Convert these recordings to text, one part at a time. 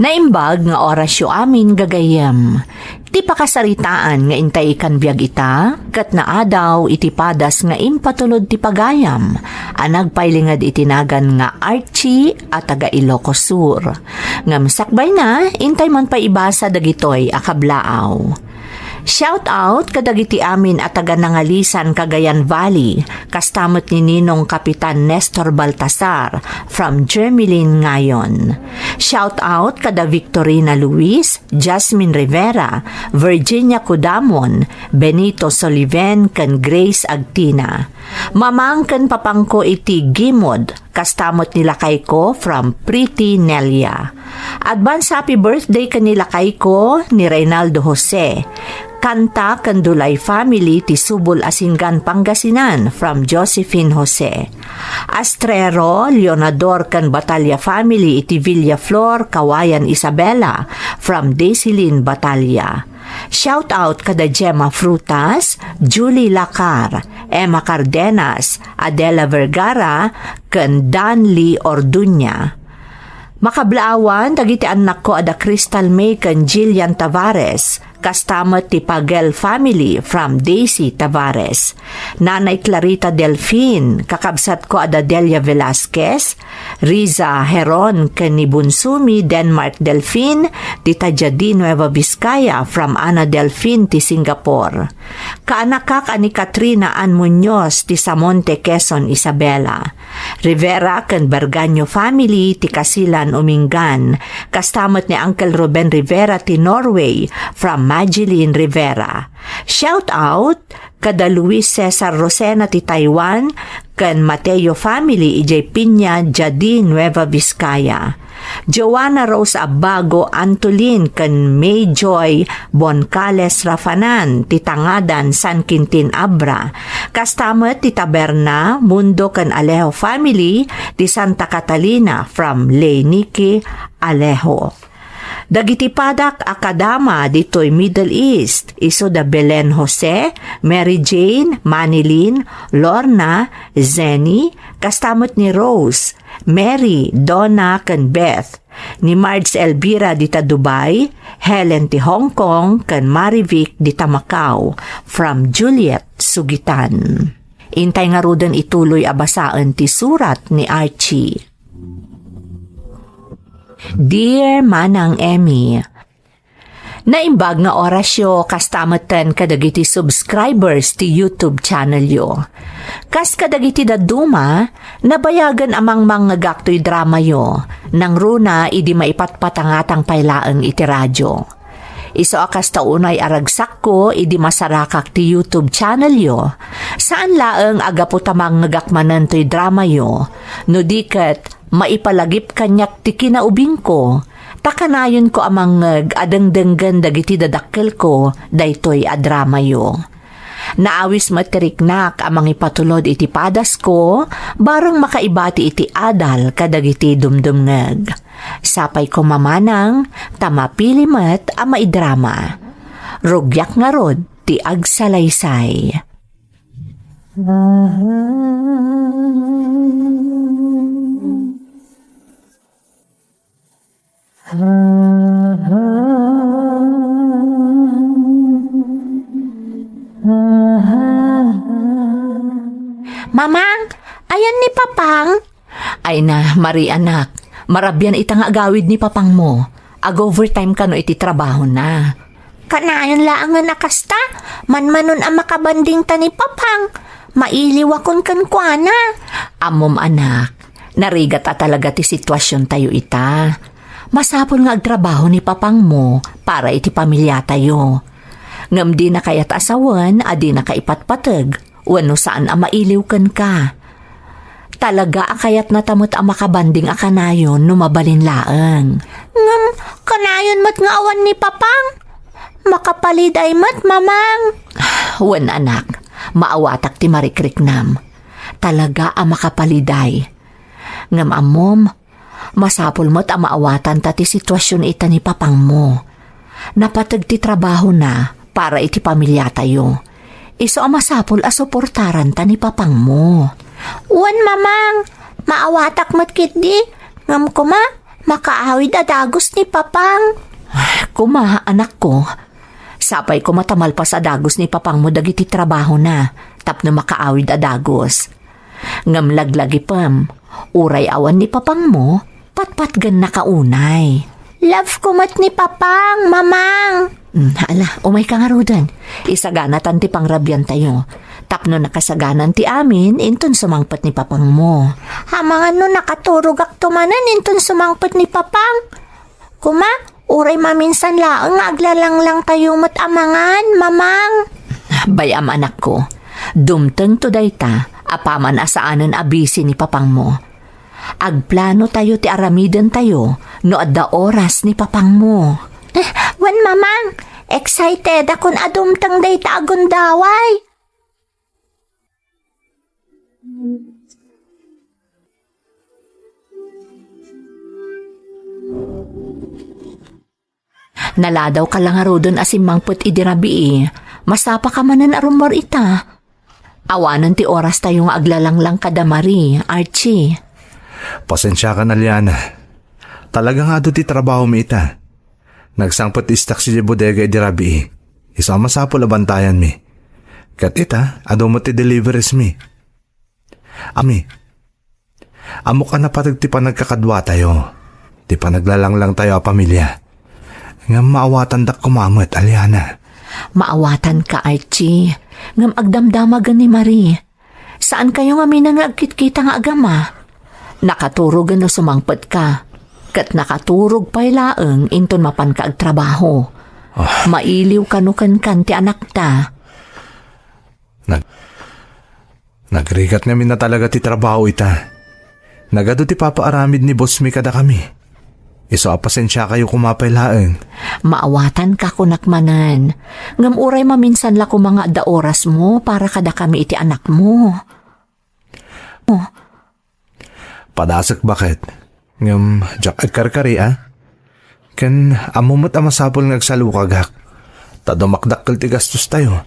Naimbag nga orasyo amin gagayem. Ti pakasaritaan nga intay kan biyag ita, kat naadaw iti padas nga impatulod ti pagayam, anagpailingad itinagan nga Archie at taga Ilocos Sur. Ngam sakbay na, intay man pa ibasa dagitoy akablaaw. Shout out kadagiti amin at taga Nangalisan, Cagayan Valley, kastamot ni Ninong Kapitan Nestor Baltasar from Germelin ngayon. Shout out kada Victorina Luis, Jasmine Rivera, Virginia Cudamon, Benito Soliven ken Grace Agtina. Mamang ken papangko iti Gimod, kastamot nila kay ko from Pretty Nelia. Advance happy birthday kanila kay ko ni Reynaldo Jose. Kanta Kandulay Family ti Subol Asinggan Pangasinan from Josephine Jose. Astrero Leonador kan Batalya Family iti Villaflor Kawayan Isabela from Daisilin Batalya. Shout out kada Gemma Frutas, Julie Lacar, Emma Cardenas, Adela Vergara kan Danly Orduña. Makablaawan dagiti anak ko ada Crystal May kan Jillian Tavares, kastamot ti Pagel family from Daisy Tavares. Nanay Clarita Delfin, kakabsat ko ada Delia Velasquez, Riza Heron ken ni Bunsumi Denmark Delfin, Tita Jadi Nueva Vizcaya from Ana Delfin ti Singapore. Kaanakak ani Katrina Ann Muñoz ti Samonte Quezon Isabela. Rivera ken Berganyo family ti Kasilan Umingan, kastamot ni Uncle Ruben Rivera ti Norway from Magdalene Rivera. Shout out kada Luis Cesar Rosena ti Taiwan ken Mateo family ijay Piña Jadi Nueva Vizcaya. Joanna Rose Abago Antolin ken May Joy Boncales Rafanan ti Tangadan San Quintin Abra. Kastamot ti Taberna Mundo ken Alejo family ti Santa Catalina from Leyniki Alejo. Dagiti padak akadama ditoy Middle East, iso da Belen Jose, Mary Jane, Manilyn, Lorna, Zenny, kastamot ni Rose, Mary, Donna, ken Beth, ni Marge Elvira dita Dubai, Helen ti Hong Kong, ken Marivic dita Macau, from Juliet Sugitan. Intay nga rudan ituloy abasaan ti surat ni Archie. Dear Manang Emmy, naimbag nga orasyo kastamatan kadagiti subscribers ti YouTube channel yo. Kas kadagiti daduma, nabayagan amang mga gaktoy drama yo, nang runa idi maipatpatangatang pailaang iti radyo. Iso akas taunay aragsak ko idi masarakak ti YouTube channel yo. Saan laeng agaputamang ngagakmanan to'y drama yo, no diket maipalagip kanyak ti kinaubing ko, takanayon ko amang adengdenggan dagiti dadakkel ko, daytoy adrama yo. Naawis matiriknak amang ipatulod iti padas ko, barang makaibati iti adal kadagiti dumdumngeg. Sapay ko mamanang, tamapilimat ama idrama. Rugyak nga rod ti agsalaysay. Mamang, ayan ni Papang. Ay na, Mari anak, marabyan itang agawid ni papang mo. Ag-overtime ka no iti trabaho na. Kanayon laangan nakasta, manmanon ang makabanding ta ni Papang. Mailiwakon kan kuana. Amom anak, narigat at talaga ti sitwasyon tayo ita. Masapol nga agtrabaho ni papang mo para iti pamilya tayo. Ngam di na kayat asawan, adi na kaipatpatag, wano saan ang mailiw ka. Talaga akayat natamot ang makabanding akanayon no mabalin laeng. Ngam, kanayon mat nga awan ni Papang. Makapaliday mat, Mamang. Wan anak, maawatak ti marikriknam. Talaga ang makapaliday. Ngam amom, masapol mo't ang maawatan tati sitwasyon ita ni papang mo. Napatag ti trabaho na para iti pamilya tayo. Iso ang masapol asuportaran ta ni papang mo. Wan, Mamang. Maawatak mat kit di. Ngam ko ma, Makaawid adagos ni Papang. Kuma, anak ko. Sapay ko matamal pa sa dagos ni papang mo dagiti trabaho na, tapno makaawid adagos. Ngam laglagi pam, uray awan ni papang mo, patpat gan nakaunay. Love ko mat ni Papang, Mamang. Hala, umay ka nga rodan. Isaganatan ti pangrabyan tayo. Tapno nakasaganan ti amin, inton sumangpat ni papang mo. Hamangan no nakaturog ak tumanan inton sumangpet ni Papang. Kuma, uray maminsan laang aglalang lang tayo mat amangan, Mamang. Bayam anak ko, dumteng to dayta, apaman asaanan abisi ni papang mo. Agplano tayo ti aramiden tayo, no adda oras ni papang mo. Wan, Mamang, excited akon adumtang dayta agundaway. Naladaw ka lang arodon asimangput idirabi masapa ka manan arumor ita. Awanan ti oras tayo nga aglalanglang kadamari, Archie. Pasensya ka na, Liana. Talaga nga do ti trabaho mi ita. Nagsangpot istak si bodega idirabi. Isama sa po labantayan mi. Kat ita, ado mo ti deliveries mi. Ami, amo ka na patag ti panagkakadwa tayo. Ti panaglalanglang tayo a pamilya. Nga maawatan dak kumamot, Aliana. Maawatan ka, Archie. Ngam agdamdamagan ni Marie. Saan kayo nga minangagkit-kita nga agama? Nakaturog no sumangpet ka. Kat nakaturog pa'y laeng inton mapan ka agtrabaho. Mailiw kanukan ti anak ta. Nagrigat ngamin na talaga ti trabaho ita. Nagado ti papaaramid ni boss mi kada kami. Iso apasensya kayo kumapay laeng. Maawatan ka kunakmanan. Ngam uray maminsan la ko mga da oras mo para kada kami iti anak mo. Padasak bakit? Ngam, jak agkarkari Ken amumot amasapol ngagsalukagak. Tadumakdakkel ti gastos tayo.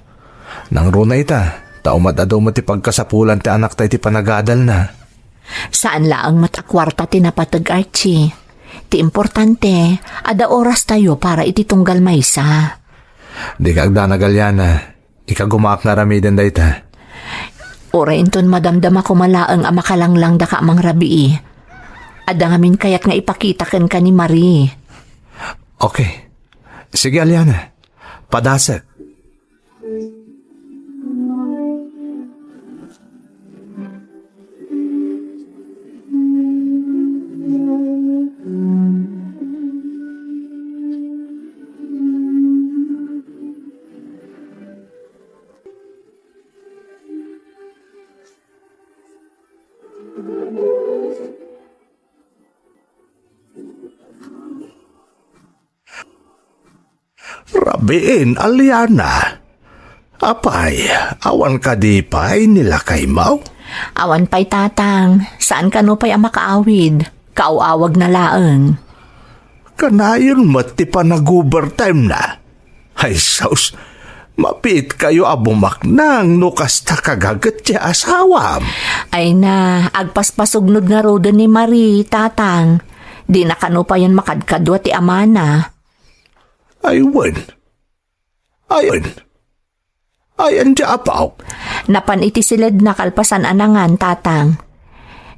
Nang runa ita, taumat adumat ti pagkasapulan ti anak tayo ti panagadal na. Saan laang matakwarta tinapatag, Archie? Ti importante, ada oras tayo para iti tunggal maysa. Di ka agdanagalyana. Ikagumaak nga ramiden da ita. Oray inton madamdama ko malaang amakalanglang da ka amang rabii. Ada ngamin kayat nga ipakitakan ka ni Marie. Okay. Sige, Aliana. Padasak. Rabiin, Aliana. Apay, awan ka di pa'y nila kay Mau? Awan pa'y tatang, saan ka no pa'y makaawid? Kauawag na laeng. Kanayon mati pa nag-overtime na. Ay, saus, mapit kayo abumaknang no kasta kagagat siya asawam. Ay na, agpaspasugnod nga rodo ni Marie, tatang. Di na kano pa yan makadkadwa ti amana. Aywan. Ayan di apaw. Napan iti silid na kalpasan anangan, tatang.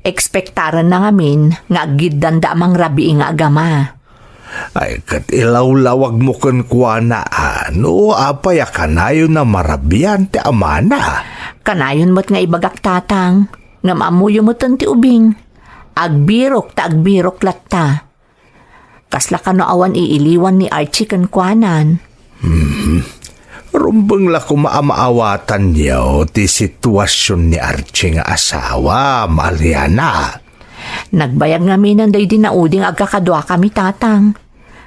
Ekspektaran na ngamin nga agiddan da amang rabi nga agama. Ay, kat ilawlawag mo kan kuwa na ano, apay kanayon na marabiyan ti amana. Kanayon mo't nga ibagak, tatang. Nga maamuyo mo't ti ubing. Agbirok latta. Kasla ka no awan iiliwan ni Archie kan kuanan. Rumbang la kumaamaawatan niyo ti sitwasyon ni Archie nga asawa, Mariana. Nagbayag nga minan day dinauding agkakadwa kami, tatang.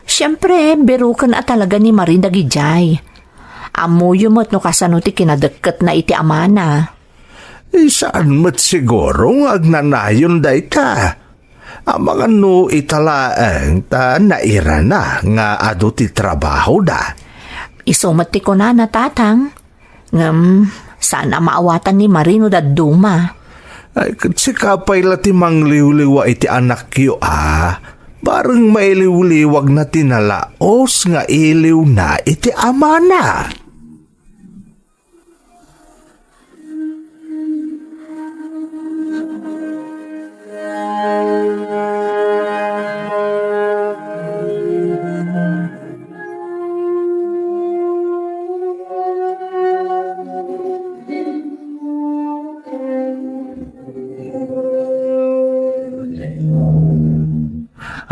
Siyempre, berukan at talaga ni Marie dagijay. Amuyo mo't no kasano ti kinadagkat na iti amana. Saan mo't siguro agnanayon day ta? Ang mga no italaang ta naira na nga ado ti trabaho da. Isumat ti ko na, tatang. Ngam, sana maawatan ni Marino da duma. Ay, si kapay la ti mangliw-liwa iti anak kiyo Parang mailiw-liwag na tinalaos nga iliw na iti ama na.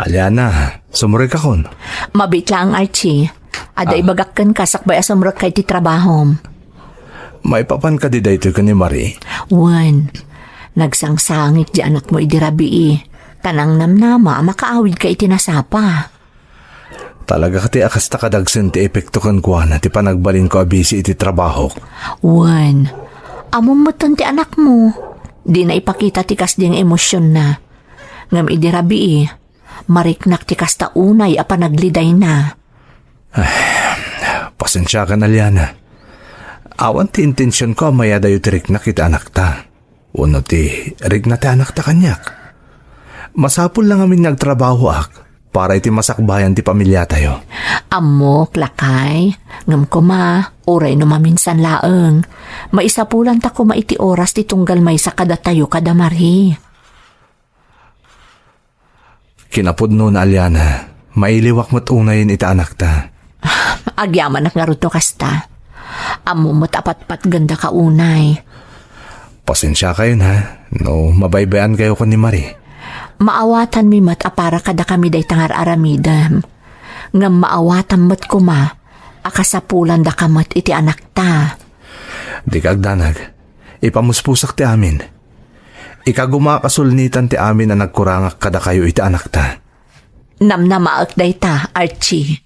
Aliana, sumuray ka kon. Mabit lang, Archie. Ada ibagakkan ka sakbay asumrot kay ti trabahom. May papan ka di dayto ka ni Marie. Wan, nagsangsangit di anak mo idirabi. Kanang namnama, makaawid ka itinasapa. Talaga ka ti akasta kadagsen ti epekto kan kuha na ti panagbalin ko abisi iti trabaho. Wan, among muton ti anak mo. Di na ipakita ti kasding emosyon na. Ngam idirabi mariknak ti kasta unay a panagliday na. Pasensya ka na, Liana. Awan ti intensyon ko maya dayo ti riknak iti anak ta. Uno ti rikna ti anak ta kanyak. Masapul lang amin nagtrabaho para iti masakbayan ti pamilya tayo. Amok, lakay. Ngam ko oray no maminsan laeng. Maisapulan ta ko maiti oras ti tunggal may sa kada tayo kada Marie. Kinapudno na, Aliana. Mailiwak mo't unayin iti anak ta. Agyaman ak nga ruto kasta. Amo mo't apat-pat ganda ka unay. Pasensya kayo na. No, mabaybayan kayo ko ni Marie. Maawatan mi mat apara kada kami day tangar aramidam. Ngam maawatan mat kuma. Akasapulan da kamat iti anak ta. Di kagdanag. Ipamuspusak ti amin. Ikagumakasulnitan ti amin na nagkurangak kada kayo iti anak ta. Namnamaak day ta, Archie.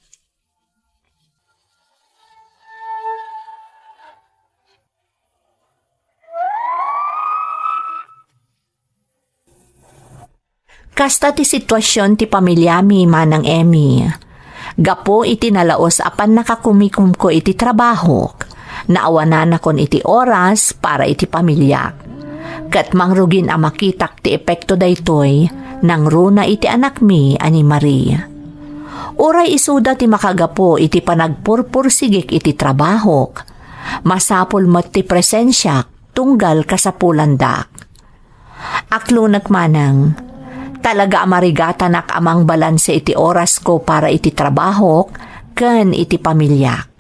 Kasta ti sitwasyon ti pamilya mi manang Emmy. Gapo iti nalaos apan nakakumikum ko iti trabaho. Naawanan na kon iti oras para iti pamilya. Kat mangrugin a makitak ti epekto daytoy nang runa iti anak mi ani Marie. Uray isuda ti makagapo iti panagpurpursigik iti trabaho. Masapol mat ti presensya tunggal kasapulandak. Aklo nagmanang, talaga amarigatan ak amang balanse iti oras ko para iti trabaho ken iti pamilya.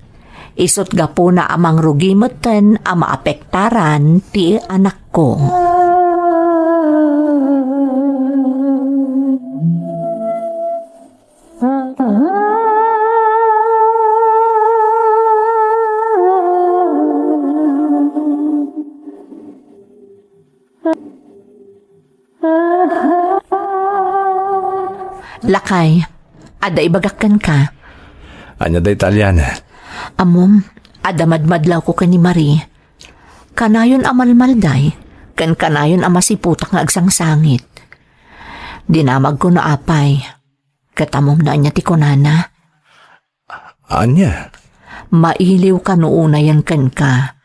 Isot gapo na amang rugimutan a maapektaran ti anak ko. Lakay, ada ibagakkan ka. Anya da Italiana. Amom, adamadmadlaw ko ka ni Marie. Kanayon amalmalday, kan kanayon amasiputak nga agsangsangit. Dinamag ko na apay, katamom na anya ti kunana. Anya? Mailiw ka noona yan kan ka.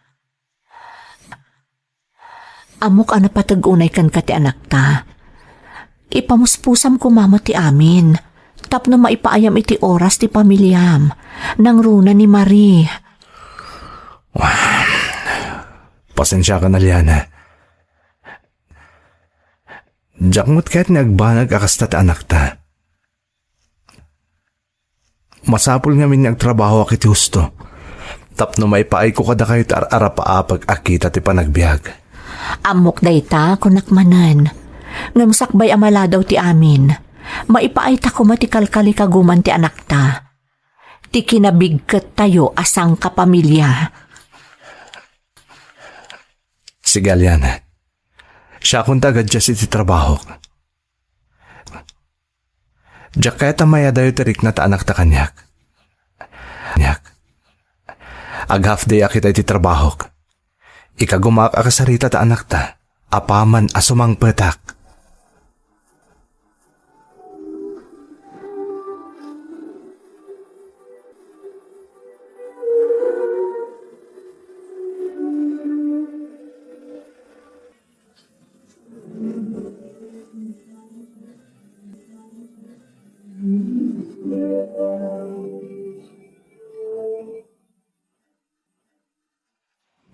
Amok ana patag-unay kan ka ti anak ta. Ipamuspusam ko mama ti amin. Tapno maipaayam iti oras ti pamilyam. Nang runa ni Marie. Pasensya ka na, Liana. Jakmut kahit nagbanag akasta ti anak ta. Masapul nga min nagtrabaho akiti husto. Tapno maipaay ko kada kayo ti arapa-apag akita ti panagbiag. Amok dayta kunakmanan. Ngamsakbay amala daw ti amin. Maipaay ta kumatikalkali kaguman ti anak ta. Ti kinabigket tayo asang kapamilya. Sige, Liana. Siya kung tagad dya si trabaho. Diyak kaya tamaya dayo tirik na ta anak ta kanyak. Ag half day akita iti trabaho. Ikagumak akasarita ta anak ta. Apaman asumang petak.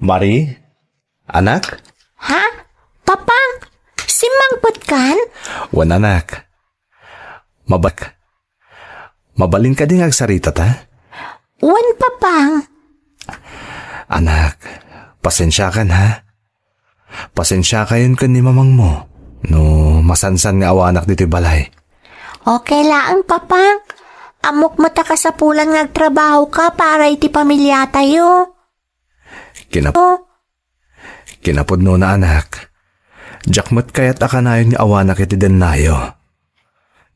Marie? Anak? Ha? Papang? Si Mangput kan? Wan anak. Mabalin ka din agsarita ta? Wan papang. Anak, pasensya kan ha? Pasensya kayon kan ni mamang mo. No, masansan nga awanak dito'y balay. Okay lang papang. Amok mata ka sa pulan ngagtrabaho ka para iti pamilya tayo. Kinapod no na anak. Jakmat kaya't akanayon ni awanak iti den nayo.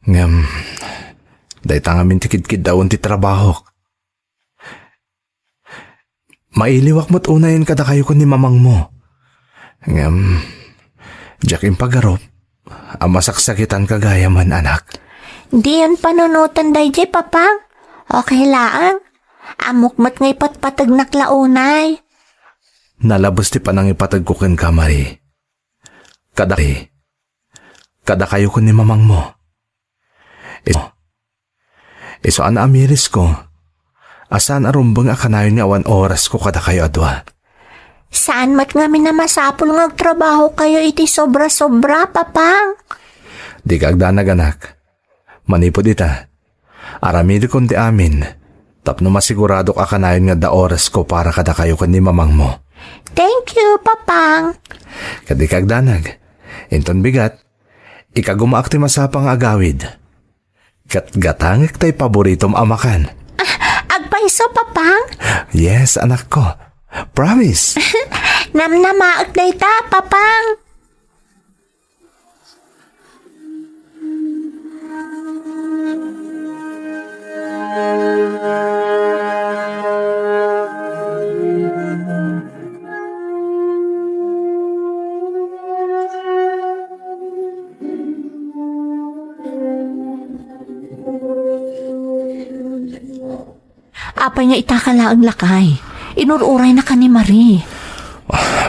Ngam, day tangamin tikid-kid daw ti trabaho. Mailiwak mo't unayin kada kayo ko ni mamang mo. Ngam, jak impagarop, amasaksakitan kagaya man anak. Di yun panunutan day jay papang. Okay lang. Amok mat ngay patpatag naklaunay. Nalabos ti panang ipatag ko ken ka, Marie. Kada kayo ko ni mamang mo. Iso an amiris ko. Asan arumbang akanayon ni awan oras ko kada kayo adwa. Saan mat nga minamasapol ngagtrabaho kayo iti sobra-sobra, papang? Di kagdanag anak. Manipod ita. Aramid kon ti amin. Tapno masigurado akanayon nga da oras ko para kada kayo ko ni mamang mo. Thank you, papang. Kadi kagdanag. Inton bigat. Ikagumaak ti masapang agawid. Gatgatangik tay paboritom amakan. Agpaiso, papang? Yes, anak ko. Promise. Namnamaag day ta, papang. Apay nga itakala ang lakay. Inururay na ka ni Marie.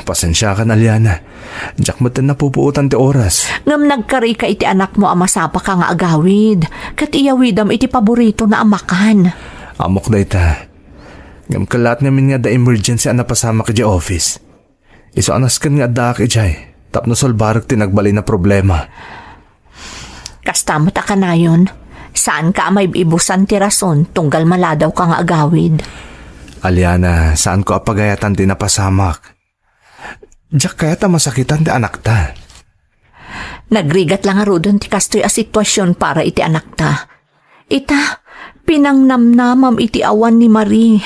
Pasensya ka na, Liana. Diyak mo tin napupuutan ti oras. Ngam nagkari ka iti anak mo amasapa ka nga agawid. Kat iyawidam iti paborito na amakan. Amok da ita. Ngam kalat namin nga da emergency ang napasama ka di office. Iso anas kan nga da ka jay. Tapno solbarag tinagbali na problema. Kastamot ka na yun. Saan ka may ibusan ti rason tunggal maladaw ka nga agawid? Aliana, saan ko apagayatan ti napasamak? Diyak kaya ta masakitan ti anak ta. Nagrigat lang arudon ti kastoy a sitwasyon para iti anak ta. Ita, pinangnamnamam iti awan ni Marie.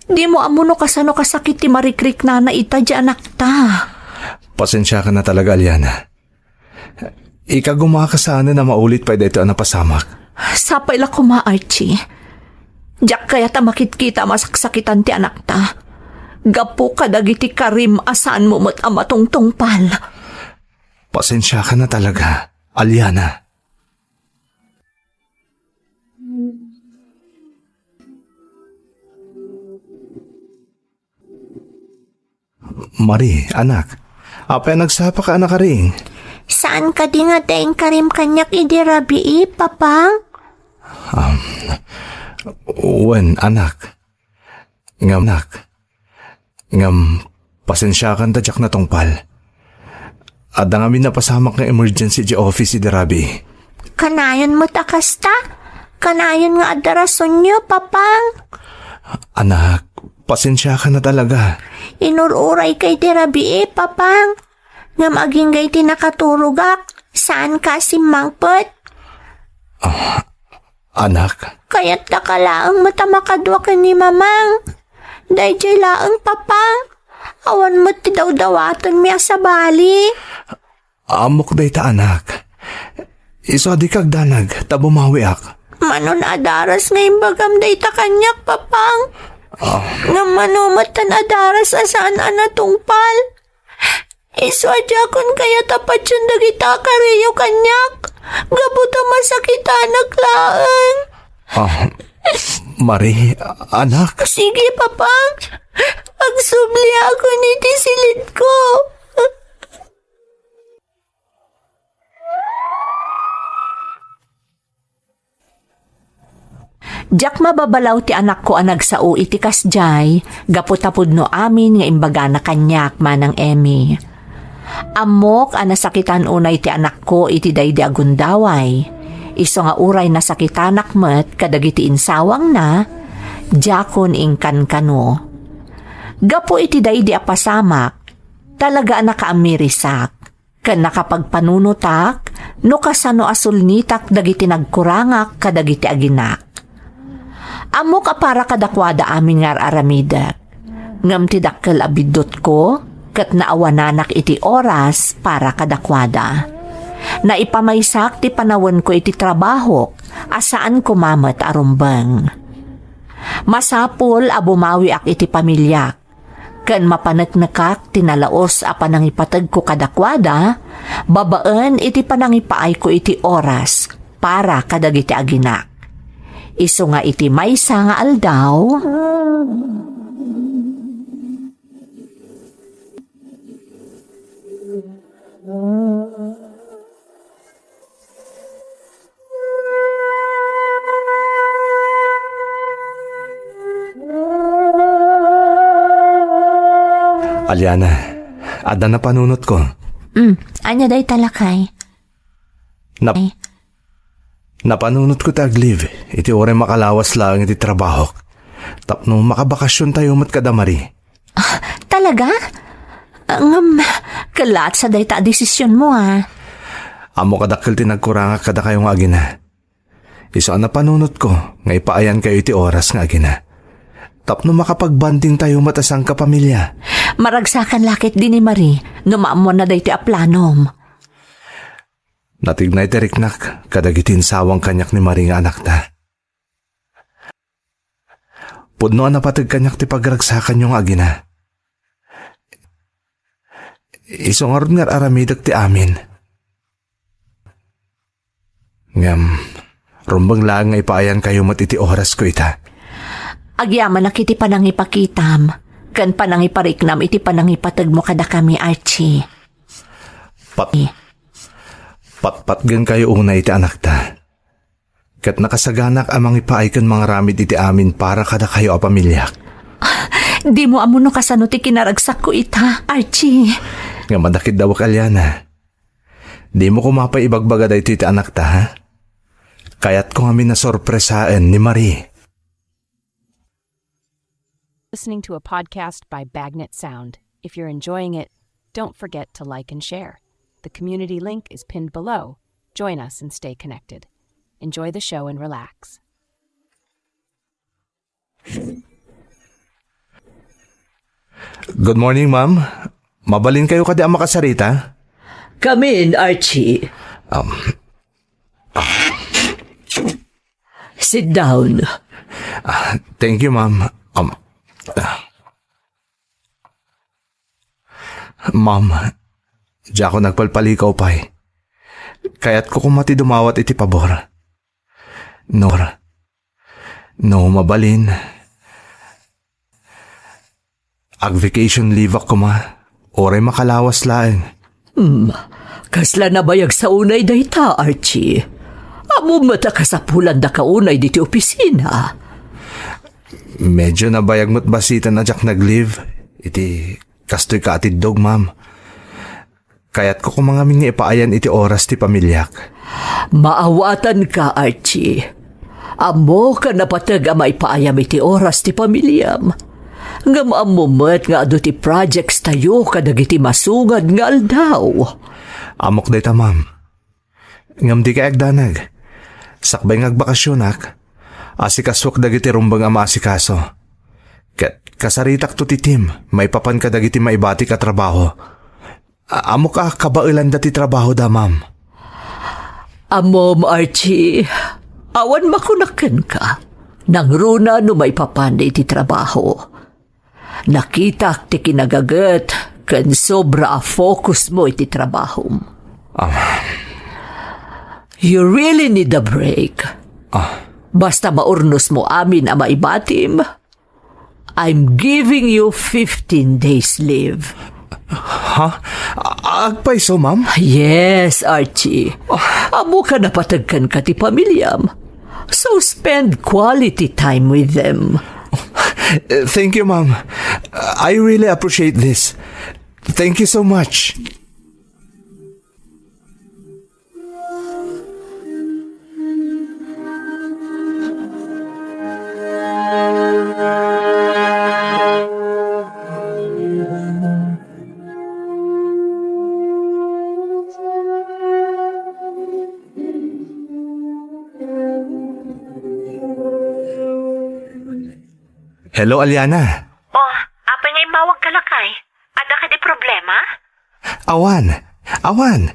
Di mo amuno kasano kasakit ti marikrik na ita di anak ta. Pasensya ka na talaga, Aliana. Ikagumaka sana na maulit pa dito ang napasamak. Sapay la kuma, Archie. Diyak kaya ta makitkita masaksakitan ti anak ta. Gapo ka dagiti karim asan mo mat amatong tungpal. Pasensya ka na talaga, Aliana. Marie, anak. Apay nagsapa ka anak ka rin. Saan ka di nga daing karim kanyak idirabi, papang? Wen, anak. Ngam, pasensya kan tadyak na tungpal. Adang amin napasamak ng emergency di office di Rabi. Kanayon mo takasta? Kanayon nga adarason nyo, papang? Anak, pasensya ka na talaga. Inururay kay dirabi, papang. Nga maging gay tinakaturugak. Saan ka si Mangput? Anak, Kaya't takalaang matamakadwa ka ni mamang. Dahil laang papang. Awan mo ti daw-dawaton miya sa bali. amok day ta anak. Iso di kagdanag, tabumawi ak. Manon adaras ngayon bagam day ta kanyak, papang. Nga manumatan adaras asaan anatungpal. Iso adya kun kaya tapat yung dagita kariyo kanyak. Gabuta masakitanak laang. Marie, anak. Sige, papang. Agsubli ako ni tisilid ko. Diyak mababalaw ti anak ko ang nagsao iti kasjay, gaputapod no amin nga imbaga na kanyak manang Emmy. Amok ang nasakitan unay ti anak ko iti daydi agundaway. Iso nga uray nasakitanak met kadagiti insawang na, diyakon ingkan kano. Gapo iti daydi apasamak, talaga nakaamirisak, kan nakapagpanunutak, no kasano asulnitak dagiti nagkurangak kadagiti aginak. Amok para kadakwada amin ngar aramidak. Ngam ti dakkel abidot ko, kat naawananak iti oras para kadakwada. Naipamaysak ti panawon ko iti trabaho, asaan kumamat arumbang. Masapul abumawi ak iti pamilyak. Kan mapanagnakak tinalaos a panangipatag ko kadakwada, babaan iti panangipaay ko iti oras para kadagiti aginak. Iso nga iti maysa nga aldaw, Aliana, ada na panunot ko. anya day talakay. Napanunot ko taglive. Iti oray makalawas lang iti trabaho. Tapno makabakasyon tayo mat kadamari. Talaga? Kalat sa day ta desisyon mo Amo kadakkel ti nagkuranga kada kayong agina. Iso ang napanunot ko, nga ipaayan kayo iti oras nga agina. Tapno makapagbanding tayo matasang kapamilya. Maragsakan lakit din ni Marie, numaamon na day ti aplanom. Natignay ti riknak, kadagitin sawang kanyak ni Marie nga anak ta. Pudno ang napatag kanyak ti pagragsakan yung agina. Iso nga ron nga aramidag ti amin. Ngam, rumbang lang nga ipaayan kayo mat iti oras ko ita. Agyaman na kiti panangipakitam, kan panangipariknam iti panangipatag mo kada kami, Archie. Patpatgan kayo una iti anak ta. Kat nakasaganak amang ipaay kan mga ramid iti amin para kada kayo a pamilyak. Di mo amuno kasano ti kinaragsak ko ita, Archie. Nga madakit daw Aliana. Di mo kumapay ibagbaga da iti anak ta, ha? Kaya't ko kami nasorpresaan ni Marie. Listening to a podcast by Bagnet Sound. If you're enjoying it, don't forget to like and share. The community link is pinned below. Join us and stay connected. Enjoy the show and relax. Good morning, ma'am. Mabalin kayo kadi ang makasarita? Come in, Archie. Sit down. Thank you, ma'am. Ma'am, di ako nagpalpalikaw pa eh. Kaya't ko kumati dumawat iti pabor. No, mabalin. Ag vacation leave ako ma. Oray makalawas laeng. Kasla na bayag sa unay dayta, Archie. Amo mata kasapulan da kaunay diti opisina. Medyo nabayag mo't basitan na jak nag-leave. Iti kastoy ka atid dog, ma'am. Kaya't ko kumangamin nga ipaayan iti oras ti pamilyak. Maawatan ka, Archie. Amo ka napatag ama ipaayam iti oras ti pamilyam. Nga maamumat nga ado ti projects tayo kadagiti masungad nga aldaw. Amok day ta, ma'am. Ngam di ka agdanag. Sakbay ngagbakasyonak. Asikaswak dagiti rumbang ama asikaso. Kasaritak to ti Tim, may papan ka dagiti maibati ka trabaho. Amo ka kabailan dati trabaho da, ma'am. Amom, Archie. Awan makunakan ka. Nang runa no may papan iti trabaho. Nakita ti kinagagat kan sobra a focus mo iti trabaho. You really need a break. Basta maurnos mo amin ang maibatim, I'm giving you 15 days leave. Ha? Agpay so, ma'am? Yes, Archie. Amo ka napatagkan ka ti pamilyam. So spend quality time with them. Thank you, Ma'am. I really appreciate this. Thank you so much. Hello, Aliana. Oh, apa nga imawag ka lakay? Ada ka di problema? Awan.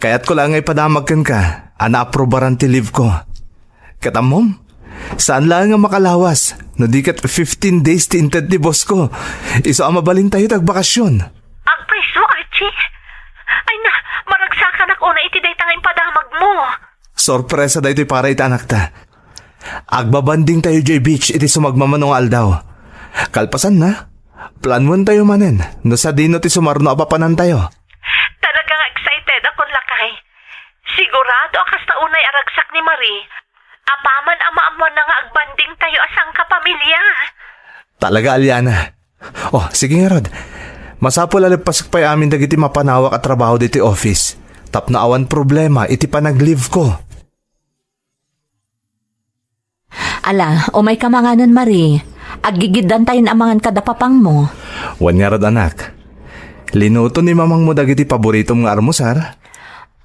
Kaya't ko lang ay padamagkan ka. Ana-aprobaran ti leave ko. Katamom, saan lang nga makalawas? No di kat 15 days ti inted ni boss ko. Iso ang mabalin tayo tagbakasyon. Agpaiso, Archie. Ay na, maragsakan ako na iti day tanging padamag mo. Sorpresa da ito'y para ita anak ta. Agbabanding tayo J Beach iti sumagmamanong aldaw. Kalpasan na. Planwan tayo manen. No sa dino ti sumarno apapanan tayo. Talagang excited akong lakay. Sigurado akas ta unay aragsak ni Marie. Apaman ama-amon na nga agbanding tayo asang kapamilya. Talaga, Aliana. Oh, sige nga Rod. Masapo lalagpasak pa amin dagiti mapanawak at trabaho diti office. Tap na awan problema iti panag-leave ko. Ala, o may kamanganan, Marie. Agigidan tayo amangan kadapapang mo. Wan nga Rod, anak. Linuto ni mamang mo dagiti paboritong nga armusar.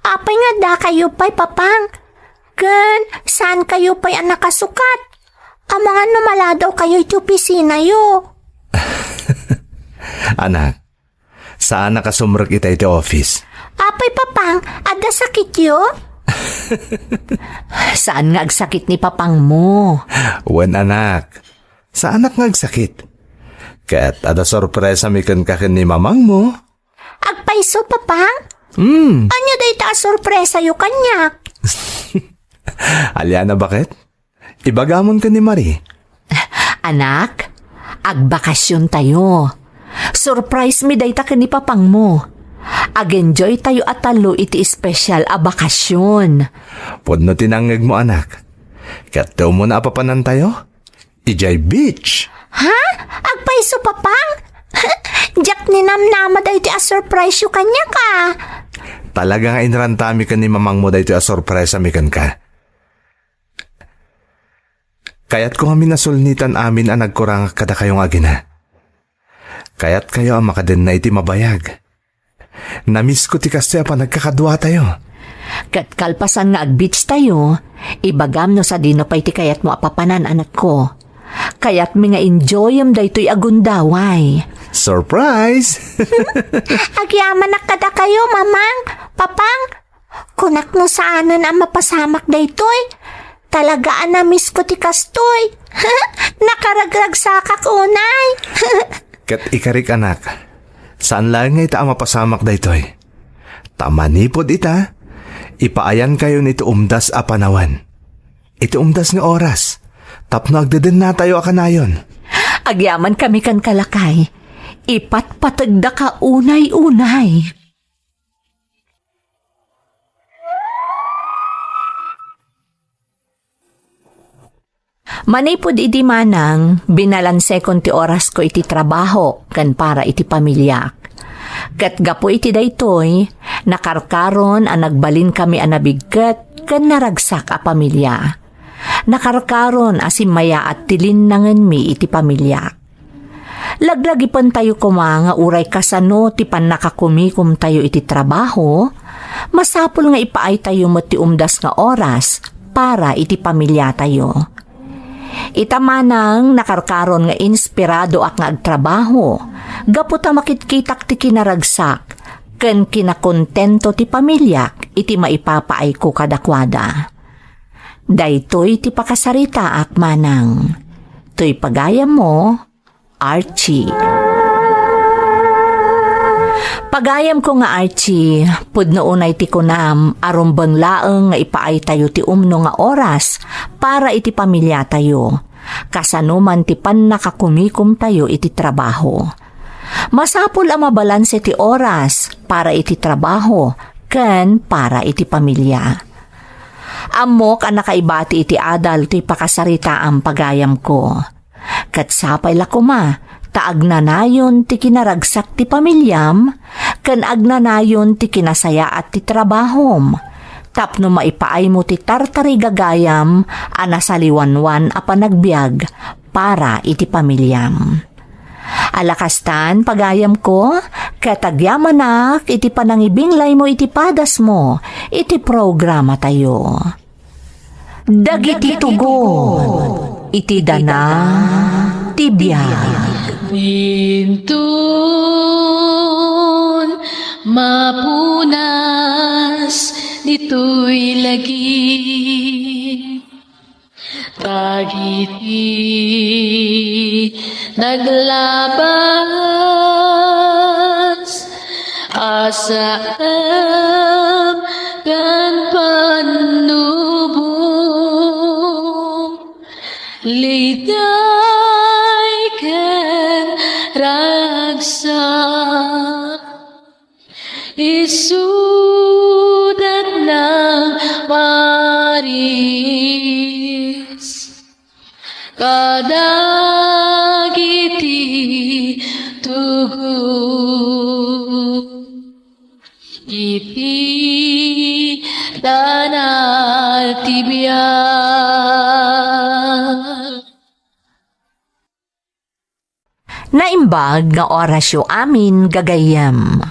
Apay nga da kayo pa'y papang. Gan, saan kayo pa'y ang nakasukat? Amangan numala daw kayo iti opisina yo. Anak, saan nakasumrek ita iti office? Apay papang, ada sakit yo? Saan nga agsakit ni papang mo? Wan anak, saan anak ngagsakit? Kat ada sorpresa mi kan kakin ni mamang mo. Agpaiso papang? Anya day ta sorpresa yo kanyak? Aliana, bakit? Ibagamon ka ni Marie. Anak, agbakasyon tayo. Surprise mi day ta ni papang mo. Ag-enjoy tayo at talo iti special a bakasyon. Podno tinangag mo anak. Kat daw mo na apapanan tayo? Ijay Beach. Ha? Agpaiso papang? Jack ni namnama day ti a surprise yo kanya ka. Talaga nga inrantami ka ni mamang mo dahito a sorpresa mi kan ka. Kaya't ko kami nasulnitan amin ang nagkurang kada kayong agina. Kaya't kayo ang makaden na iti mabayag. Namiss ko ti kasi pa nagkakadwa tayo. Kat kalpasan nga ag-beach tayo, ibagam no sa dino pa iti kayat mo apapanan anak ko. Kaya't mi nga enjoyam daytoy agundaway. Surprise! Agyaman na kada kayo, mamang, papang. Kunak no saanan ang mapasamak daytoy. Talagaan na miss ko ti kastoy. Nakaragrag sa kakunay. Kat ikarik anak, saan lang nga ita ang mapasamak daytoy? Tamanipod ita, ipaayan kayo nito umdas a panawan. Ito umdas nga oras. Tapno agdeden na tayo akanayon. Agyaman kami kan kalakay. Ipatpatagda ka unay-unay. Manipod iti manang, binalanse kon ti oras ko iti trabaho, kan para iti pamilyak. Kat gapo iti daytoy, nakarkaron ang nagbalin kami anabigkat, kan naragsak a pamilya. Nakarkaron asimaya at tilinangan mi iti pamilyak. Laglagi pan tayo kumanga uray kasano ti pan nakakumikum tayo iti trabaho, masapul nga ipaay tayo mo ti umdas nga oras para iti pamilya tayo. Itamanang nakarkaron nga inspirado ak nga agtrabaho, gaputa makitkitak ti kinaragsak, ken kinakontento ti pamilyak iti maipapaay ko kadakwada. Daytoy ti pakasarita ak manang, to'y pagayam mo, Archie. Pagayam ko nga Archie, pudno unay ti kunam, arumbang laeng nga ipaay tayo ti umno nga oras para iti pamilya tayo. Kasanuman ti pan nakakumikum tayo iti trabaho. Masapul ang mabalanse ti oras para iti trabaho, ken para iti pamilya. Amok ang nakaibati iti adal ti pakasarita ang pagayam ko. Kat sapay lakuma, taagnanayon ti kinaragsak ti pamilyam, kan agnanayon ti kinasaya at ti trabahom. Tapno maipaay mo ti tartari gagayam, anasaliwanwan a panagbiag para iti pamilyam. Alakastan, pagayam ko, katagyamanak, iti panangibinglay mo iti padas mo, iti programa tayo. Dagiti tugon, iti dana, tibiyag. Pintun mapunas dito'y lagi tagiti naglabas asam kan panubong liday ken ragsak isudat ng Maris kadagiti tugu iti danal tibiyag. Naimbag nga orasyo amin gagayem.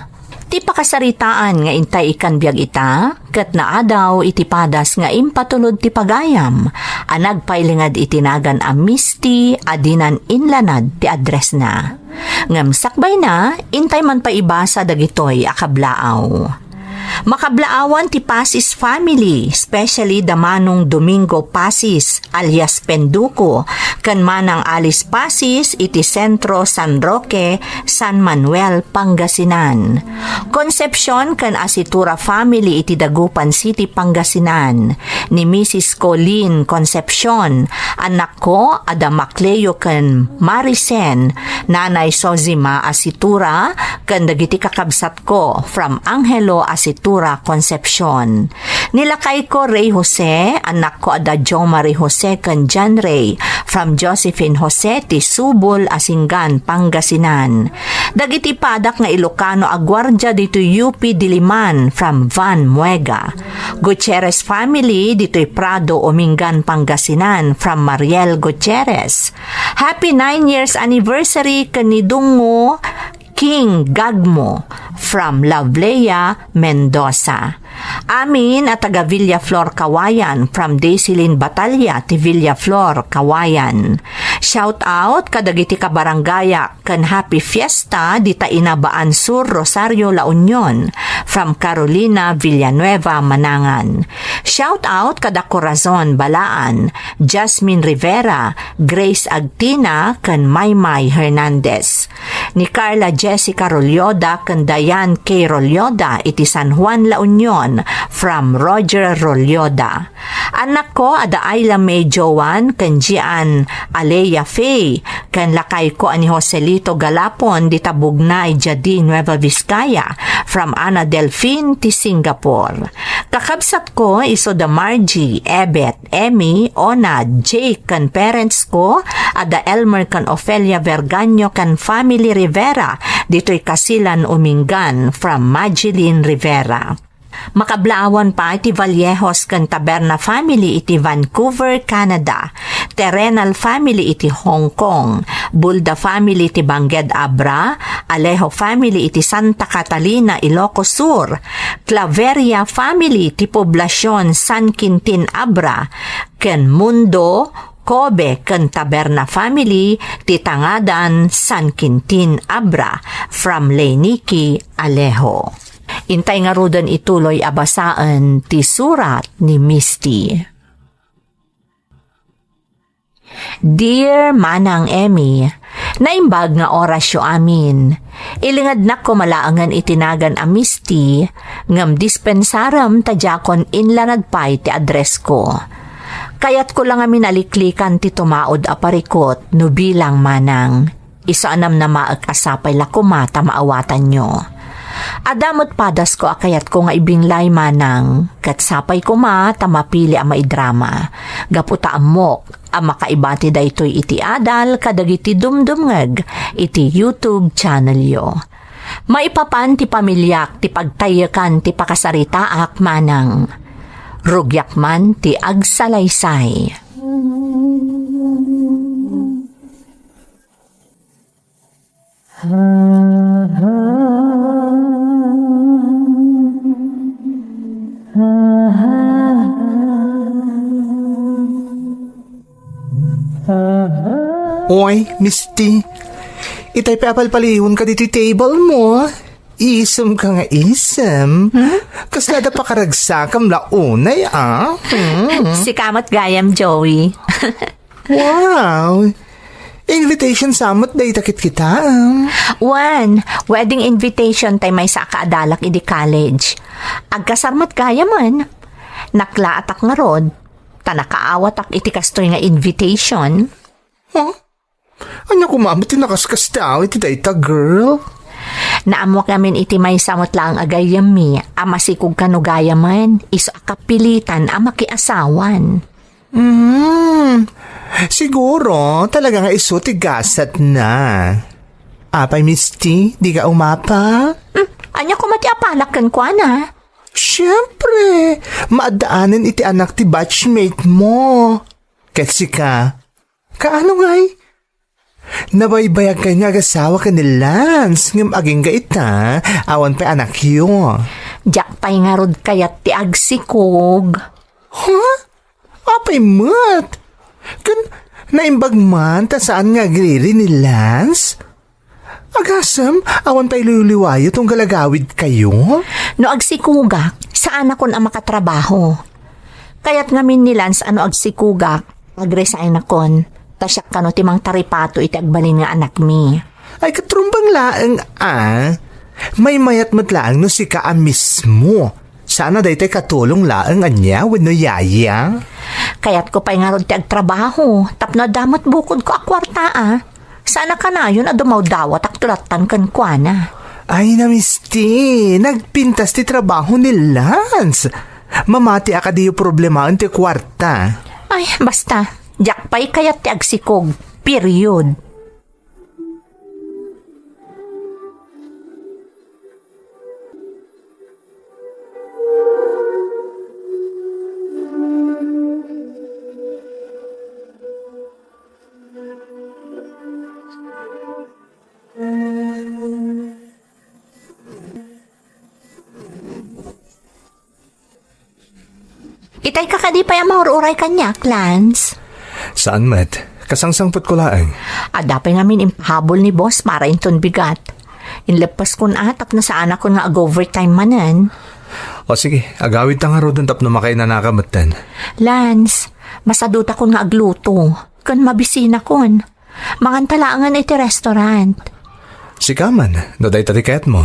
Ti pakasaritaan nga intay ikan biag ita, kat naadaw iti padas nga impatulod ti pagayam, anagpailingad itinagan a misti adinan inlanad ti address na. Ngam sakbay na, intay man pa ibasa dagitoy akablaaw. Makablaawan ti Pasis family, especially the manong Domingo Pasis alias Penduko, kan manang Alice Pasis iti Sentro San Roque, San Manuel, Pangasinan. Concepcion kan Asitura family iti Dagupan City, Pangasinan. Ni Mrs. Colleen Concepcion, anak ko ada Macleo kan Maricen, nanay Sozima Asitura, kan dagiti kakabsat ko from Angelo Asitura Concepcion. Nilakay ko Ray Jose, anak ko ada Jo Marie Jose kan John Ray, from Josephine Jose ti Subol, Asingan, Pangasinan. Dagiti padak nga Ilocano agwardya dito UP Diliman from Van Muega. Gutierrez family dito'y Prado, Omingan, Pangasinan from Mariel Gutierrez. Happy 9 years anniversary kanidungo King Gagmo from Lavlea, Mendoza. Amin at taga Villaflor, Kawayan from Daisilin Batalya ti Villaflor, Kawayan. Shout out kadagiti kabarangaya kan Happy Fiesta di Tainabaan Sur, Rosario, La Union from Carolina Villanueva, Manangan. Shout out kada Corazon, Balaan, Jasmine Rivera, Grace Agtina kan Maymay Hernandez. Ni Carla Jessica Rolyoda kan Diane K. Rolyoda iti San Juan, La Union from Roger Rolyoda. Anak ko ada Ayla May Joan kan Gian Alea Faye kan lakay ko ani Joselito Galapon di Tabugnay, Jadi, Nueva Vizcaya from Ana Delfin ti Singapore. Kakabsat ko iso da Margie, Ebet, Emmy, Ona, Jake kan parents ko ada Elmer kan Ofelia Verganyo kan family Rivera dito'y Kasilan, Umingan from Magilene Rivera. Makablaawan pa iti Vallejos kan Taberna family iti Vancouver, Canada. Terrenal family iti Hong Kong. Bulda family iti Bangged Abra. Alejo family iti Santa Catalina, Ilocos Sur. Claveria family iti Poblacion San Quintin Abra. Ken Mundo Kobe kan Taberna family ti Tangadan, San Quintin Abra from Leniki, Alejo. Intay nga rudan ituloy abasaan ti surat ni Misty. Dear Manang Emmy, naimbag nga orasyo amin. Ilingad na ko malaangan itinagan a Misty, ngam dispensaram tadjakon inlanadpay ti address ko. Kayat ko lang amin aliklikan ti tumaod a parikot no bilang manang. Isaanam na maag asapay lakuma ta maawatan nyo. Adamot padas ko akayat ko nga ibinglay manang katsapay ko tamapili ang maidrama. Gaputa amok ang makaibati daytoy iti adal kadagiti dumdumngeg iti YouTube channel yo. Maipapan ti pamilyak ti pagtayakan ti pakasaritaak manang rugyak man ti agsalaysay. Oy, Misty. Itay papalpalihon ka dito table mo. Isem ka nga isem. Kaslada pa karagsakam launay Si kamot gayam Joey. Wow. Invitation samot day takit kita. One, wedding invitation tay may sa kaadalak idi college. Agkasarmat gaya man. Naklaatak nga rod. Tanakaawatak iti kastoy nga invitation. Huh? Anya kumamot tinakaskas tao iti dayta girl. Naamok namin iti may samot lang agayam mi. Amasikog kanugaya man. Iso akapilitan amakiasawan. Siguro talaga nga iso tigasat na. Apay Misty, di ka umapa? Anya ko matiapalakan kwa na. Siyempre, maadaanan iti anak ti batchmate mo. Ketsi ka. Kaano nga'y? Nabaybayag ka nga agasawa ka ni Lance ngam aging ga ita, awan pa anak yo. Diyak pa'y nga rod kayat ti agsikog. Huh? Apay mat? Kan naimbag man ta saan nga agriri ni Lance? Agasam, awan pa'y luluwayo tong galagawid kayo? No agsikugak, saan akon ang makatrabaho? Kaya't ngamin ni Lance ano agsikugak, mag-resign akon. Tasyak kano timang taripato iti agbalin nga anak mi. Ay katrumbang laang may mayat matlaang no si ka mismo. Sana day tayo katulong laang anya wano yaya. Kaya't ko pa'y nga rod ti agtrabaho, tapno damot bukod ko akwarta Sana ka na yun dumaw dawat aktulatan kan kwa na. Ay na Misty, nagpintas ti trabaho ni Lance. Mamati ka diyo problema ang ti kwarta. Ay, basta. Diyak pa'y kaya't ti agsikog. Period. Itay ka kadi pa yung mahururay kanyak, Lance. Saan met? Kasangsangpot ko laang. Adapay namin impahabol ni boss para inton bigat. Inlepas kun atak na sa anak ko nga ag-overtime manan. O sige, agawid ta nga rodon tapno makay na nakamatan. Lance, masaduta ko nga agluto. Kun mabisina kon. Mangantalangan iti restaurant. Si Kaman, no day tarikayat mo.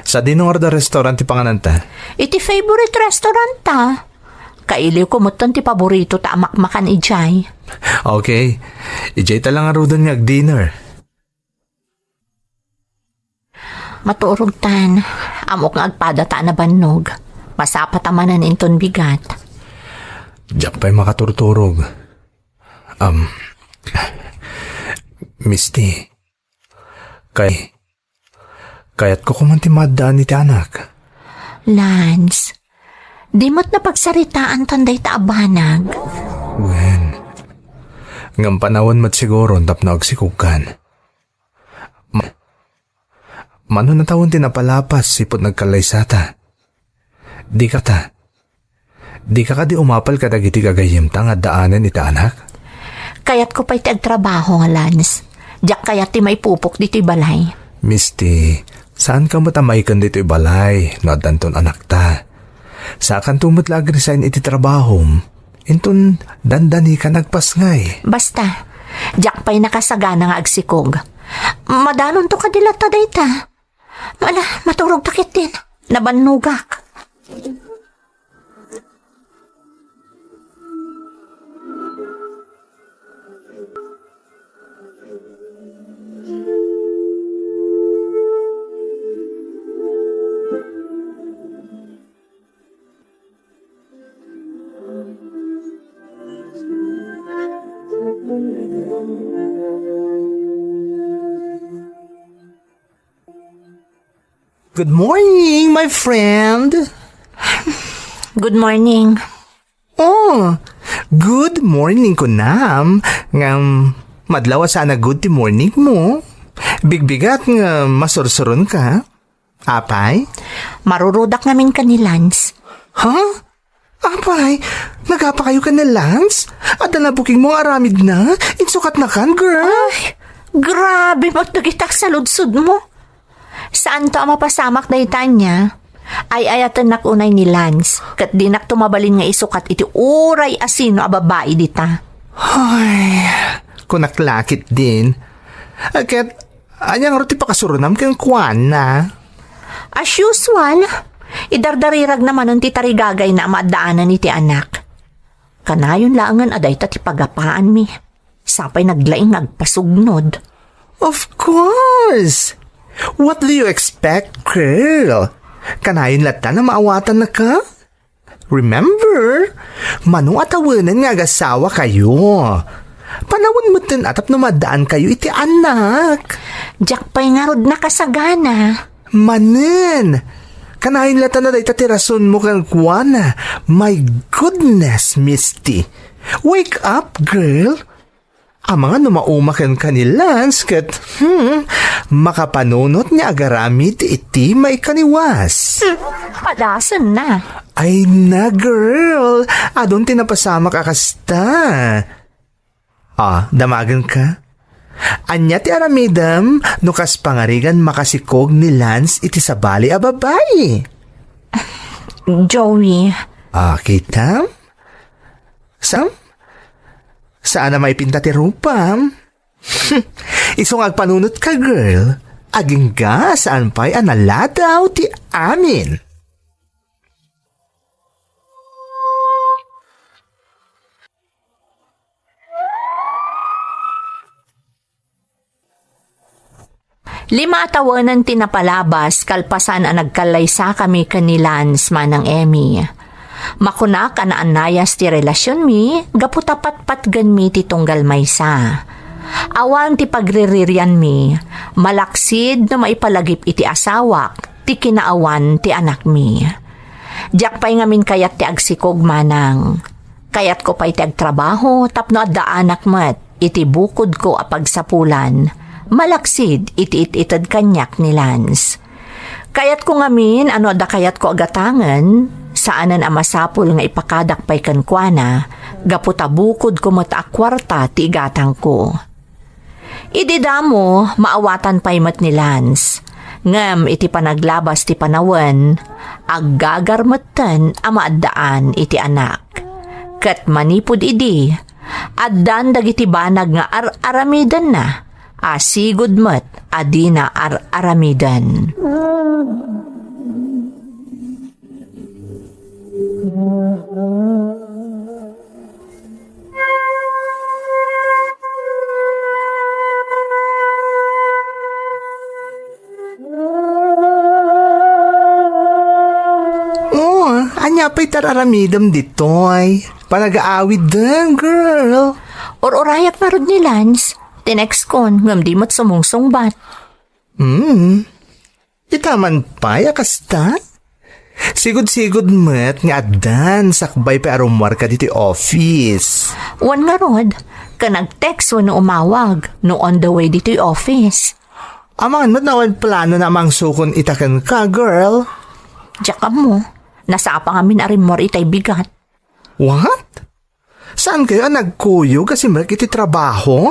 Sa dinong da restaurant ti pangananta? Iti favorite restaurant ta. Kailiw ko muton ti paborito ta amakmakan ijay. Okay, ijay ta lang nga rodon nga ag-dinner. Maturog tan. Amok nga agpada ta na bannog. Masapat amanan inton bigat. Diyak pa'y makaturturog. Misty, kaya't ko kumantimadaan ni ti anak. Lance, di mo't napagsaritaan tanday ta abanag. Wen, ngam panawan mat siguro tap na agsikukan. Mano na tawon tinapalapas sipot nagkalaysata. Di ka di umapal ka dagiti gagayim ta nga daanan ita anak? Kaya't ko pa'y tagtrabaho nga, Lance. Diyak kaya't ti may pupok dito balay. Misty, saan ka matamay kan dito balay no adanton anak ta? Saan tumutlag resign iti trabaho? Inton dandani ka nagpasngay. Basta, diyak pa'y nakasagana nga agsikog. Madanon to kadilata dayta. Maturog takit din. Nabanugak. Good morning, my friend. Good morning. Oh, good morning ko nam. Ngam, madlaw sana good morning mo. Bigbigat nga masursuron ka. Apay? Marurudak namin ka ni Lance. Ha? Apay, nagapa kayo ka na, Lance? At na booking mo aramid na? Insukat na kan, girl? Grabe, magtagitak sa ludsud mo. Saan to ang mapasamak na itanya? Ay ayatan nakunay ni Lance, kat di nak tumabalin nga isukat iti uray asino a babae dita. Ay, kunaklakit din. Akat, anyang roti pa kasurunam kang kuwan na. As usual, idardarirag naman ang titarigagay na maadaanan iti anak. Kanayon laangan aday ta ti pagapaan mi. Sapay naglaing nagpasugnod. Of course! What do you expect, girl? Kanayon lata na maawatan na ka? Remember, mano atawanan nga agasawa kayo. Panawin mo tin atap na madaan kayo iti anak. Jack pa'y nga rod nakasagana. Manen! Kanayon lata na dahi tatirason mo kang kuwana. My goodness, Misty. Wake up, girl. Ang mga numaumakan ka ni Lance kat, makapanunot niya agaramit iti may kaniwas. Padasan na. Ay na, girl. Adon tinapasama ka kasta. Damagan ka? Anya ti aramidam, nukas pangarigan makasikog ni Lance iti sabali a babae. Joey, Kita? Saan na may pinta ti rupa? Isong agpanunot ka, girl. Aging ga saan pa'y analadaw ti amin. Lima tawanan tinapalabas kalpasan ang nagkalaysa kami kanilan manang Emmy. Makunak ang anayas ti relasyon mi, gaputapat-patgan mi ti tunggal maysa. Awan ti pagriririan mi, malaksid na maipalagip iti asawak, ti kinaawan ti anak mi. Diyak pa'y ngamin kayat ti agsikog manang. Kayat ko pa'y ti agtrabaho, tapno adda anak mat, iti bukod ko apagsapulan. Malaksid iti ititad kanyak ni Lance. Kayat ko ngamin ano da kayat ko agatangan, saanan amasapul nga ipakadak pa'y kankwana, gaputa bukod ko mata akwarta ti igatang ko. Ididamo, maawatan pa'y mat ni Lance. Ngam iti panaglabas ti panawan, aggagarmatan amaadaan iti anak. Kat manipod idi, addan dagiti banag nga aramidan na, asigod mat adina aramidan. Anya pa'y tararamidam ditoy. Panag-aawid din, girl. Or-orayak na rod ni Lance, tinext kon, ngam di mo't sumungsungbat. Itaman pa'y akasta? Sigod-sigod met nga adan sakbay pa arumwar ka diti office. Wan nga rod, ka nag-text no umawag, no on the way dito office. Amangan mo't nawan plano na amang sukon itakan ka, girl. Diyak mo, nasapa ngamin arimor itay bigat. What? Saan kayo nagkuyo kasi iti trabaho?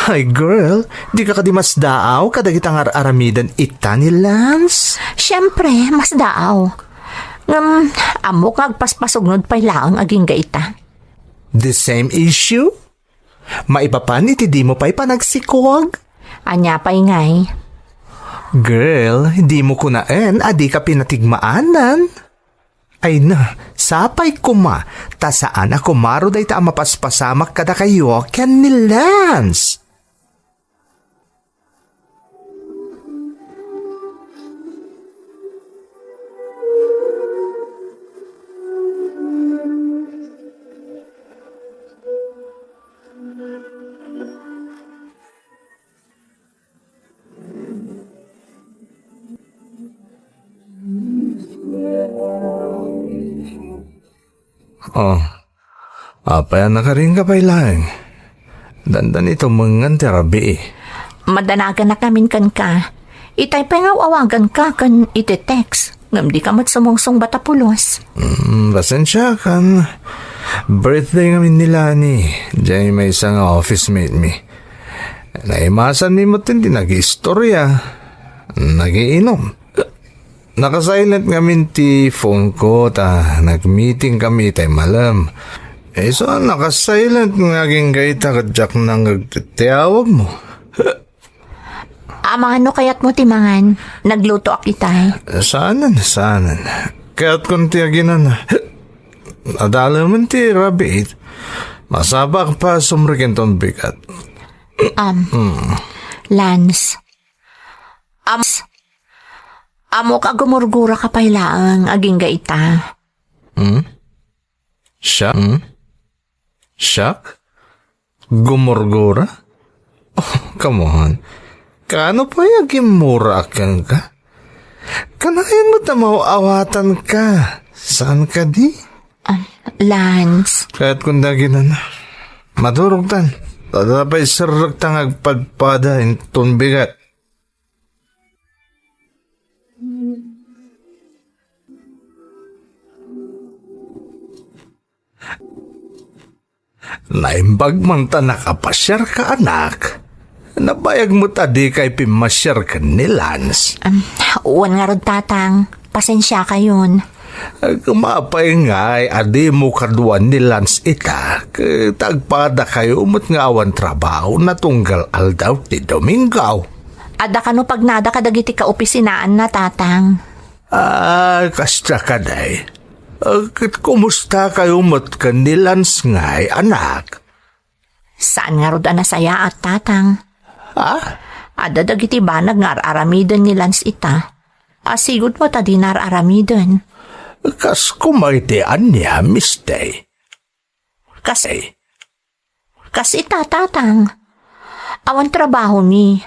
Ay, girl, di ka kadimas daaw kadagitang aramidan ita ni Lance? Siyempre, mas daaw. Amo kag paspasognod pa'y laang aging gaita. The same issue? Maipapan iti di mo pa'y panagsikog? Anya pa'y ngay. Girl, hindi mo kunaan, adi ka pinatigmaanan. Ay na, sapay kuma, ta saan ako maro day ta mapaspasamak kada kayo ken ni Lance. Oh. Apaya na ka rin ka pa ilang. Dandan ito mga terabi. Madanagan na kamin kan ka. Itay pa nga awagan ka kan iti-text. Ngam di ka matsumungsong batapulos. Pasensya kan. Birthday ngamin nila ni. Diyan may isang office mate mi. Naimasan mi mo din nag-istorya. Nagiinom. Naka-silent ngamin ti phone ko ta nag-meeting kami tay malam. So naka-silent ngaging gaita kadyak nang nagtiyawag mo. Ano kayat mo timangan? Nagluto akitay. Saanan. Kaya't kung tiyaginan adala man ti rabi. Masabak pa sumrikin ton bigat. Lance. Amo ka gumurgura ka pailaang aging gaita. Siyak? Gumurgura? Oh, come on. Kaano pa yung mura kang ka? Kanayan mo awatan ka. Saan ka di? Lance. Kahit kung daginan na. Madurog tan. Tadapay sarag tangag padpada inton bigat. Naimbag man ta nakapasyar ka anak. Nabayag mo tadi kay pimasyar ka ni Lance. Uwan nga rod tatang. Pasensya ka yun. Kumapay nga ay adi mo kaduan ni Lance ita. Tagpada kayo umot nga awan trabaho na tunggal aldaw ti Domingo. Ada ka no pag nada ka dagiti ka opisinaan na tatang. Kasta ka day. Kumusta kayo umot ka ni Lance nga ay anak? Saan nga rod anasaya at tatang? Ada dagiti banag nga aramiden ni Lance ita. Asigod mo ta di aramiden. Kas kumaitian niya, Miss Day. Kas ita tatang. Awan trabaho mi.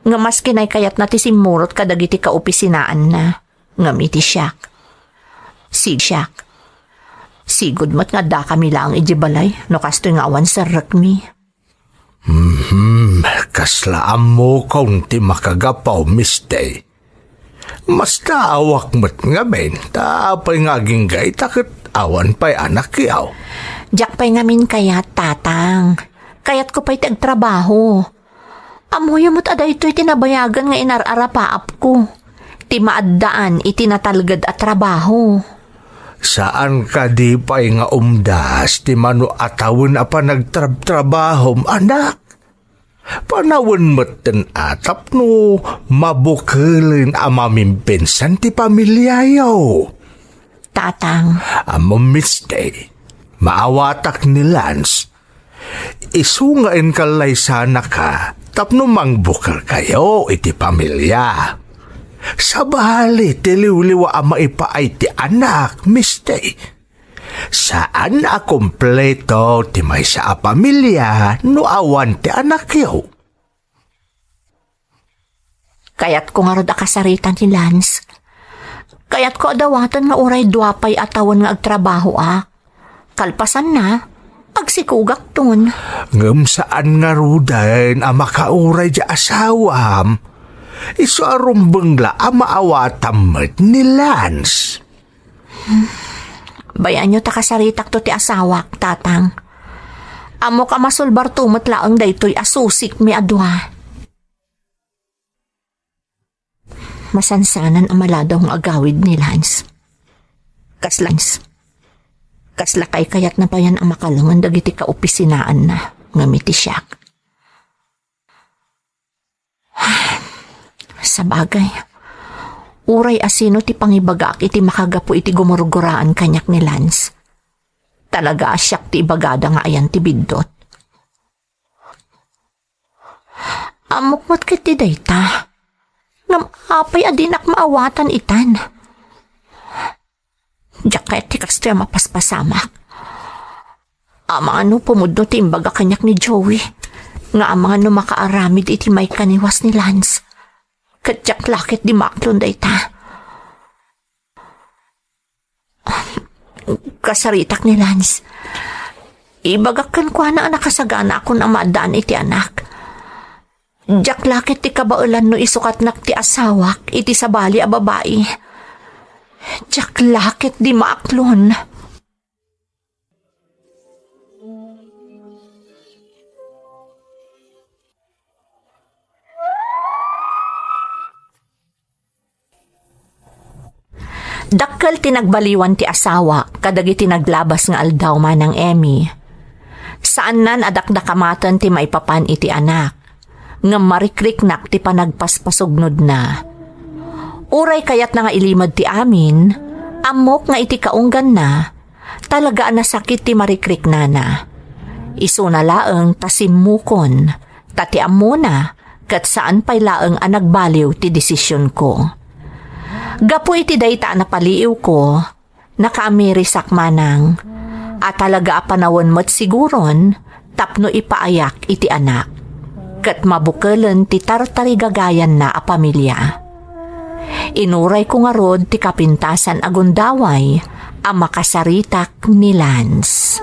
Nga mas kinay kayat na ti simurot ka dagiti ka opisinaan na. Nga mi ti siyak. Siyak. Sigod mat nga da kami lang ijibalay. No kasto nga awan sarak mi. Kaslaam mo kaunti makagapaw, Miss Day. Mas taawak mo't nga ben, taapay nga ginggay takit awan pa'y anak yaw. Diyak pa'y ngamin kayat, tatang. Kayat ko pa'y tagtrabaho. Amoy mo't aday ito'y tinabayagan nga inararapaap ko. Ti maaddaan itinatalgad at trabaho. Saan ka di pa'y nga umdas, ti mano atawin a pa nagtrabahom, anak? Panawin mo't ten atap no, mabukalin amamimpinsan ti pamilya yaw. Tatang. Amo Miss Day, maawatak ni Lance. Isungain kalay sana ka, tapno mangbukal kayo iti pamilya. Sa bahali, tiliwliwa ama ipaay ti anak, Miss Day. Saan na kompleto ti may sa pamilya no awan ti anak yaw? Kayat ko nga rod akasaritan ni Lance. Kayat ko adawatan nga uray duapay atawan nga agtrabaho Kalpasan na, agsikugak ton. Ngam saan nga rudain ang makauray di asawam? Iso arumbang ang maawatamad ni Lance. Bayan nyo takasaritak to ti asawak, tatang. Amo ka masulbar tumot laang daytoy asusik mi adwa. Masansanan ang maladaw ng agawid ni Lance. Kaslakay kayat na bayan ang makalangan dagiti ka opisinaan na ngamiti siyak. Sa bagay, uray asino ti pangibagak iti makagapo iti gumurguraan kanyak ni Lance. Talaga asyak ti ibagada nga ayan ti bidot. Amukmat kiti dayta. Ngam apay adinak maawatan itan. Diyak kaya ti kasto mapaspasamak. Amang pumudno ti imbaga kanyak ni Joey. Nga amang makaaramid iti may kaniwas ni Lance. Kadyak lakit di maklon dayta. Kasaritak ni Lance. Ibagakan ko na nakasagana ako na maadaan iti anak. Jak lakit ti kabaulan no isukat nak ti asawak iti sabali a babae. Jak lakit di maaklon. Dakkel tinagbaliwan ti asawa, kadagiti naglabas nga aldaw manang Emmy. Saan nan adakdakamatan ti maipapan iti anak, nga marikriknak ti panagpaspasugnod na. Uray kayat na nga ilimod ti amin, amok nga iti kaunggan na, talaga nasakit ti marikrik na. Isu na laeng tasimukon, tati amuna, kat saan pa'y laeng anagbaliw ti desisyon ko. Gapo iti dayta na paliiw ko, nakaamirisak manang, at talaga apanawon mo't siguron, tapno ipaayak iti anak, kat mabukelan ti tartarigagayan na a pamilya. Inuray ko nga rod ti kapintasan agundaway, ang makasaritak ni Lance.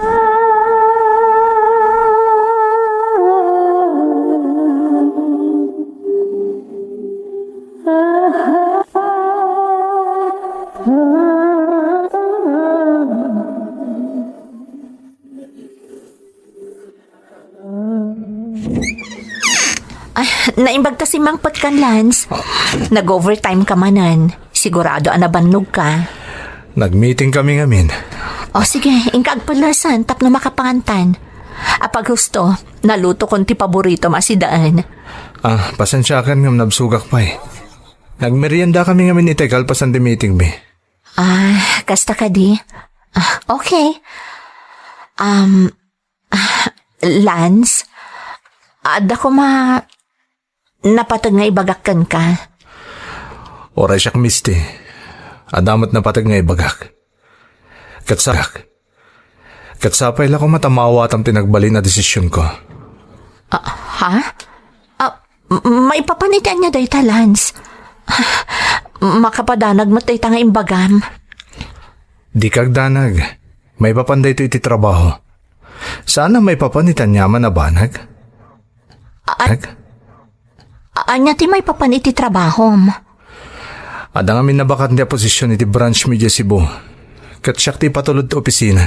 Naimbagta si Mang Patkan, Lance. Nag-overtime ka manan. Sigurado anabannog ka. Nag-meeting kami ngamin. O sige, ingkag palasan, tap na makapangantan. Apag gusto, naluto kon ti paborito masidaan. Pasensyakan ngam nabsugak pa eh. Nagmerienda kami ngamin ite kalpasan di meeting be. Kasta ka di? Okay. Lance, ada ko napatag nga ibagakkan ka. Oray siya misti. Adamat na patag nga ibagak. Katsapay lang ko matamawa at ang tinagbalin na desisyon ko. Maipapanitan niya dayta, Lance. Makapadanag matay nga imbagam. Di kagdanag. May papanday ito iti trabaho. Sana may papanitan niya man na banag. Anya ti may papan iti trabahom. Adang amin nabakat niya posisyon iti branch media Cebu. Kat siya ti patulod ti opisina.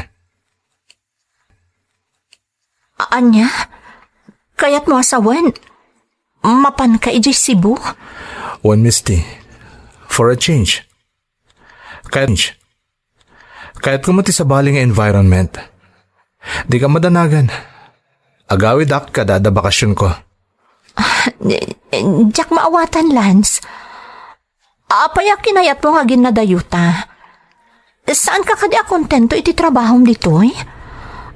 Anya? Kaya't mo asawan? Mapan ka iji Cebu? One misty. For a change. Kaya't kumati sa baling environment. Di ka madanagan. Agawid ak kada bakasyon ko. Diyak maawatan, Lance. Apaya kinayat mo nga ginadayuta. Saan ka kadi kontento iti trabahom ditoy?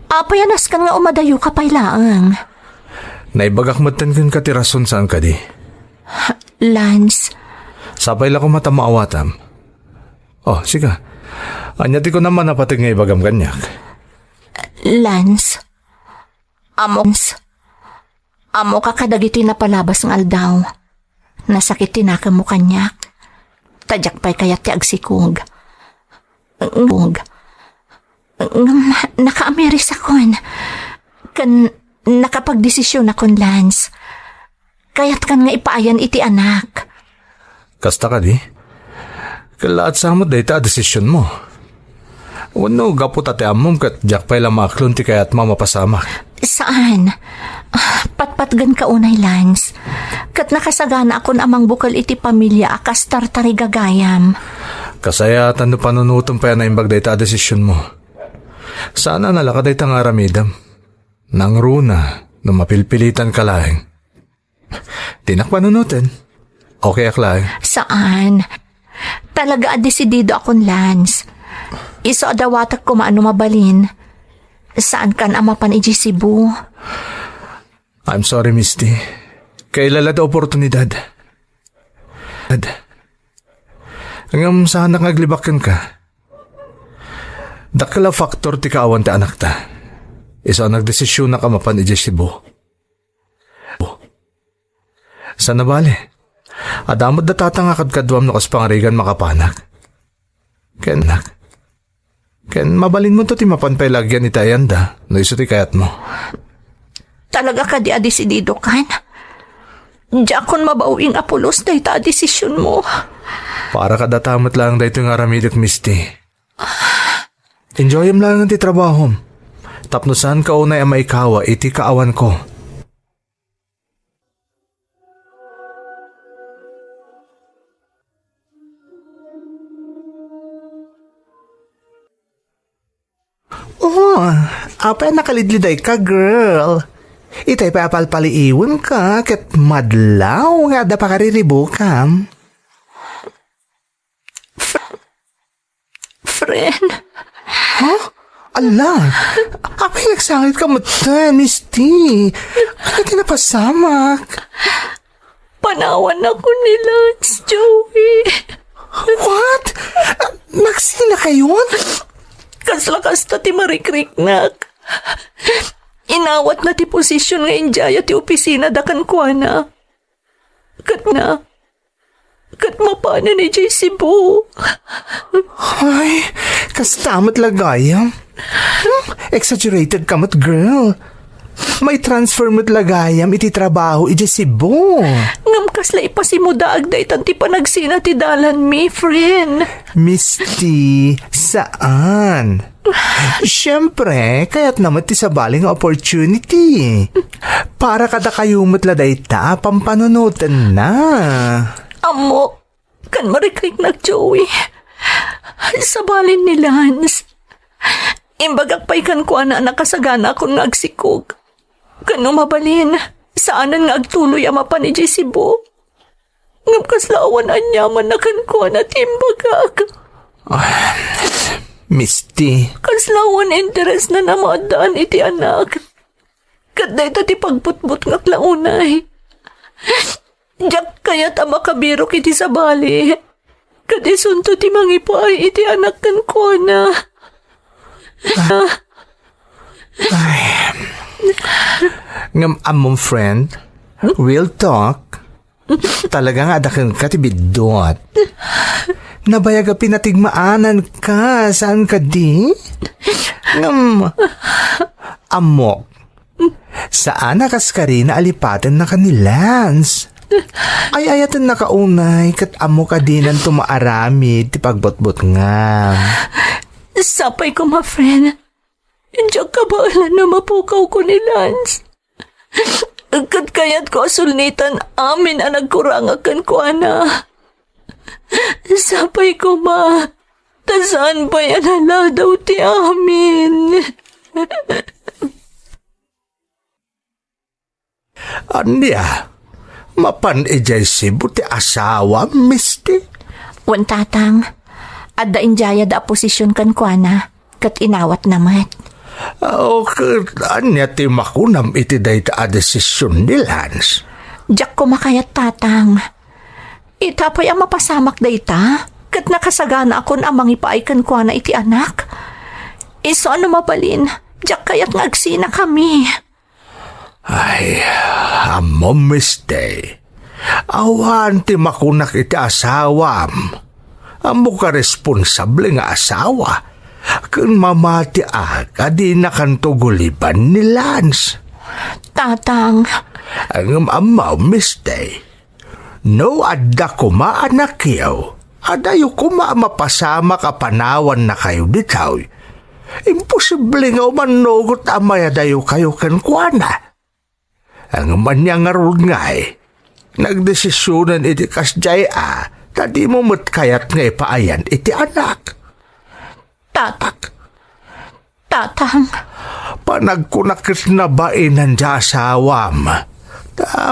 Apaya naskan nga umadayo ka pailaang. Naibagak matan kun katirason saan ka di. Lance. Sapay lang ko mata maawatam. Oh, siga. Anyati ko naman napatig nga ibagam kanyak. Lance. Amo ka kadagiti na palabas ng aldaw. Nasakit tinaka mo kanyak. Tadyak pa'y kayat ti agsikog. Naka-ameris akon. Nakapagdesisyon akon, Lance. Kaya't kan nga ipaayan iti anak. Kasta ka di? Kalaat sa mo dayta desisyon mo. Wano gapo tate amom kat jak pa'y lamaklon ti kayat mamapasamak. Saan? Patpatgan ka unay, Lance. Kat nakasagana akon amang bukal iti pamilya akas tartari gagayam. Kasaya tando panunutom pa yan na imbag dayta desisyon mo. Sana nalaka dayta nga aramidam. Nang runa, mapilpilitan ka laeng. Tinak panunutin. Okay aklaeng. Saan? Talaga adesidido akon, Lance. Iso adawatak ko maano mabalin. Saan kan amapan iji Cebu? I'm sorry, Misty. Kailala da oportunidad. Hanggang saan naglibakan ka? Dakala faktor ti kaawan ti anak ta. Isa nagdesisyon na kamapan iji Cebu. Sana bale? Adamod da tatangakad kadwam no kas pangarigan makapanak. Kaya anak, Ken mabalin mo to ti mapanpay lagyan ni Tayanda. No iso ti kayat mo. Talaga ka di adesidido kan? Diakon mabawing apulos dahi ta desisyon mo. Para kadatamot lang dahito nga ramidok misti. Enjoyem lang ang ti trabaho. Tapnosan ka unay ang maikawa iti kaawan ko. Oh, apa nakalidliday ka, girl? Itay papalpaliiwan ka, kat madlaw nga da pa kariribukam. Friend, Ala, apay nagsangit ka mo tan, Misty. Ano tinapasamak? panawan ako ni Lance, Joey. What? Nagsina kayon? Kaslakas ta ti marikriknak. Inawat na ti posisyon nga injaya ti opisina da kan kuana. Kat mapana ni Jay Cebu. Ay, kastamot lagayam. Exaggerated kamot, girl. May transfer mo't lagayam iti trabaho iti Cebu. Ngam kasla ipasimudaag da itan ti panagsina ti dalan mi, friend. Misty, saan? Siyempre, kaya't naman ti sabaling opportunity. Para kada kayo matladay ta, pampanunutan na. Amo, kan marikriknak, Joey. Sabalin ni Lance. Imbagak pa'y kan ko na nakasagana akong nagsikog. Kano mabalin, saanan nga agtuloy ama pa ni Jay Cebu. Ngam kaslawan anyaman na kan ko na timbagak. Misty, Kaslawan interes na namadaan iti anak. Kaday ta ti pagputbut nga klaunay. Diyak kaya ta makabirok iti sabali. Kadisunto ti mangipay iti anak kan ko na. ngam among friend, real talk, talagang adakan ka tibidot. Nabayag a pinatigmaanan ka, saan ka di? Ngam, amok, saan nakas ka rin na alipatan na kanilans? Ay ayatan nakaunay, kat amo ka din ang tumaaramid, ti pagbotbot nga. Sapay ko, ma friend. Diyak kabaalan na mapukaw ko ni Lance. Kat kaya't ko asulnitan amin ang nagkurangakan ko, ana. Sapay ko, ma. Tasaan pa yan hala daw ti amin. Anya, mapan ijay Cebu ti asawa, Misty? Wan tatang, adda injaya da posisyon kan kuana, kat inawat namat. Okay, anya ti makunam iti day ta desisyon ni Lance. Diyak ko makayat tatang. Itapay ang mapasamak dayta, kat nakasagana akon amang ipaaykan kuana iti anak. Iso ano mabalin, diyak kayat ngagsina kami. Ay, amo Misty. Awan ti makunak iti asawam. Amo ka responsable nga asawa. Kung mamati aga, di na kantuguliban ni Lance. Tatang, Ang amaw, Misty. No, adda ko maanak yaw. Adayo ko mapasama ka panawan na kayo ditaw. Imposible nga umanugot amay adayo kayo kankwana. Ang manyang arun nga nagdesisyonan iti kasjay tadi mo matkayat nga ipaayan iti anak. tatang, Panagkunakit na bainan di asawam.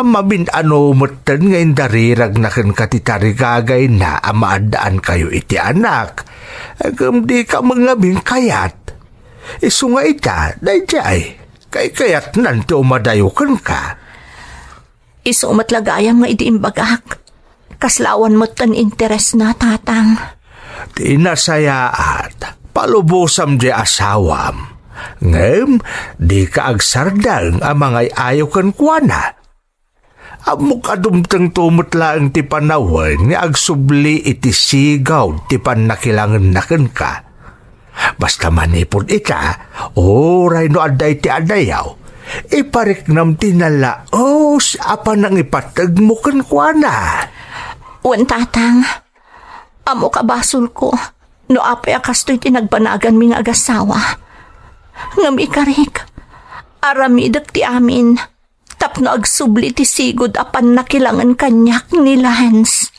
Mabin ano mutan nga indarirag na kan katitarigagay na amaadaan kayo iti anak. Agam di ka mangabing kayat. Isu nga ita, dayjay. Kay kayat nanti umadayukan ka. iso umatlagayam nga iti imbagak. Kaslawan mo tan interes na, tatang. Tinasayaat, palubosam di asawam. Ngem, di ka agsardang amangay ayaw kan kuana. Amok adumtang tumutlaang ti panawan nga agsubli iti sigaw ti panakilangan naken ka. Basta manipod ita, oray no aday ti adayaw. Iparik nam tinala, apan nang ipatag mo kan kuana. Wan tatang, amo kabasol ko, no apay akasto'y tinagbanagan mi nga agasawa. Ngam ikarik, aramidag ti amin, tapno agsubli ti sigod apan nakilangan kanyak ni Lance.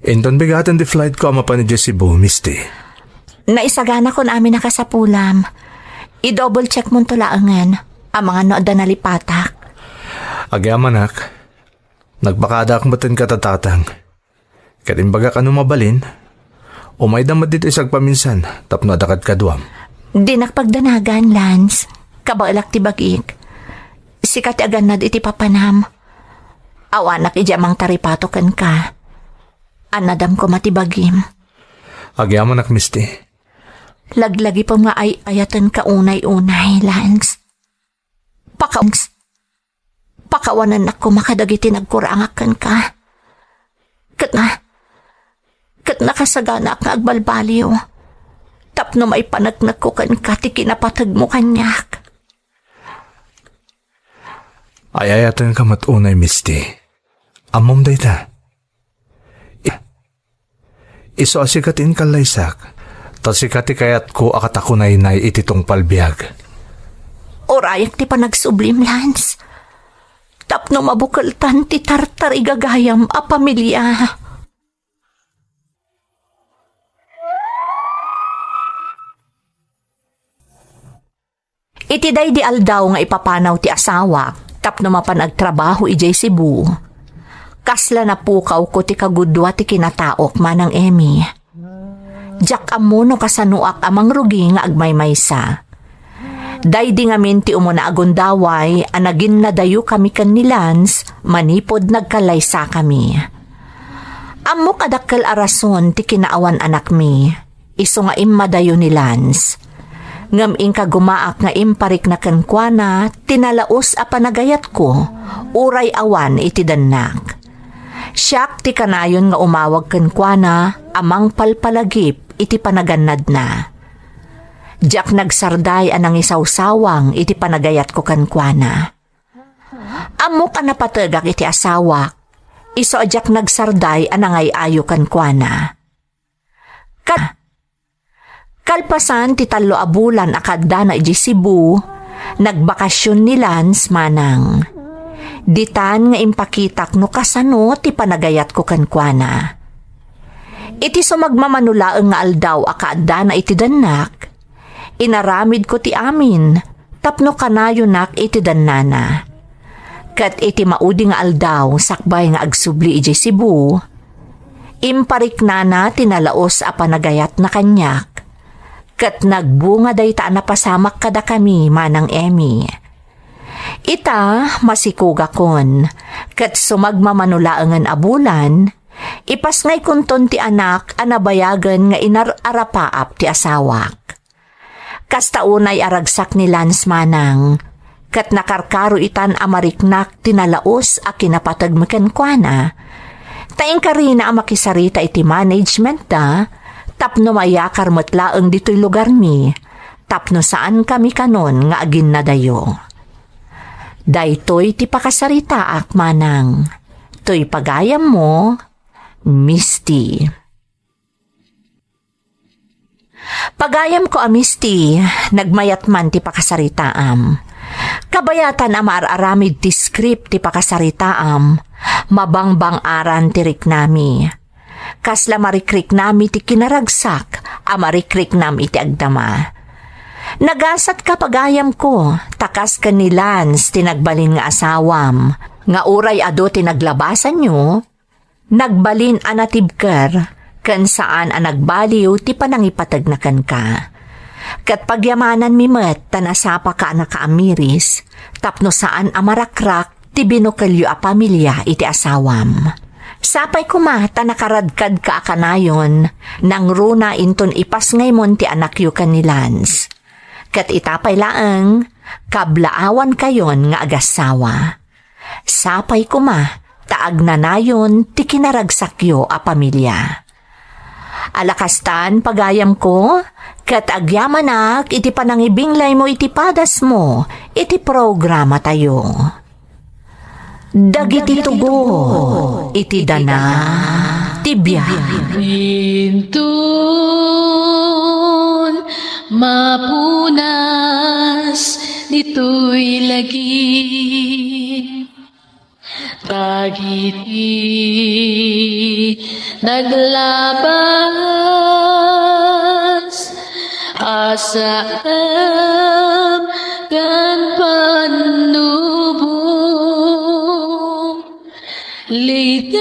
Inton bigatan di flight ko ama pa ni Cebu, Misty. Naisagana ko namin nakasapulam. I-double check mo tulaangan ang mga nooda na lipatak. Agyamanak, nagpakadak matin katatatang. Katimbaga ka mabalin, umay damad dito isag paminsan, tapno adakad kaduam. Di nakpagdanagan, Lance. Kabalak ti bagik. Sikat agan na iti papanam. Awanak ijamang taripatokan ka. Anadam ko matibagim. Agyamanak, Misty. Laglagi pa nga ay ayatan ka unay-unay, Lance. Pakawanan ako makadagiti nagkurangakan ka. Kat nakasagana ka agbalbaliw. Tapno may panagnak ko kan ka, ti kinapatag mo kanyak. Ayayatan ka matunay, Misty. Amom day ta. Iso asikatin ka laysak, tasikati kayat ko akatakunay na ititong palbiag. Orayak ti panagsublim, Lance. Tapno mabukaltan ti tartar igagayam a pamilya. Iti day di aldaw nga ipapanaw ti asawa, tapno mapanagtrabaho ijay Cebu. Kasla na pukaw ko ti kagudwa ti kinataok manang Emmy. Jak amuno kasanuak amang rugi nga agmaymaysa. Daydi ngamin ti umuna agundaway anagin na dayo kami kan ni Lance, manipod nagkalaysa kami. Amok adakkel arason ti kinaawan anak mi, iso nga imadayo ni Lance. Ngam ingka gumaak nga imparik na kankwana, tinalaos a panagayat ko, uray awan iti danak. Siyak ti kanayon nga umawag kankwana, amang palpalagip iti panagannad na. Diyak nagsarday anang isawsawang iti panagayat ko kankwana. Amo ka napatagak iti asawa, iso adyak nagsarday anangay ayo kankwana. Kalpasan ti 3 a bulan akadda na iti Cebu, nagbakasyon ni Lance manang. Ditan nga impakitak no kasano ti panagayat ko kankwana. Iti sumagmamanulaeng nga aldaw akaadda na iti danak, inaramid ko ti amin, tapno kanayo nak iti danana. Kat iti maudi nga aldaw, sakbay nga agsubli iti Cebu, imparik na tinalaos a panagayat na kanyak, kat nagbunga day ta napasamak kada kami manang Emmy. Ita masikuga kon, kat sumagmamanulaangan a bulan, ipas ngay kunton ti anak anabayagan nga inararapaap ti asawak. Kastaunay aragsak ni Lance manang, kat nakarkaro itan amariknak tinalaos a kinapatag makankwana. Taing karina a makisarita iti management da, tapno mayakar matlaeng dito'y lugar mi, tapno saan kami kanon nga agin na dayo. Daytoy ti pakasarita ak manang, to'y pagayam mo, Misty. Pagayam ko a Misty, nagmayat man ti pakasaritaam. Kabayatan a maararamid ti script ti pakasaritaam, mabangbang aran ti riknami. Kasla marikrik nami ti kinaragsak, a marikrik nami ti agdama. Nagasat ka pagayam ko, takas ka ni Lance tinagbalin nga asawam, nga uray ado tinaglabasan nyo, nagbalin anatibker, kan saan nagbaliw ti panangipatag na kan ka. Kat pagyamanan mi met tanasapa ka nakaamiris, tapno saan amarakrak ti binukalyo a pamilya iti asawam. Sapay kumata nakaradkad ka akanayon, nang runa inton ipas ngaymon ti anakyo kan ni Lance. Kat itapay laeng, kablaawan kayon nga agasawa. Sapay kuma, taag na nayon ti kinaragsakyo a pamilya. Alakastan pagayam ko, kat agyamanak iti panangibinglay mo iti padas mo, iti programa tayo. Dagiti tugo, iti dana, tibiyag. Intun mapunas dito'y lagi Tagiti naglabas asam kan panubong ligay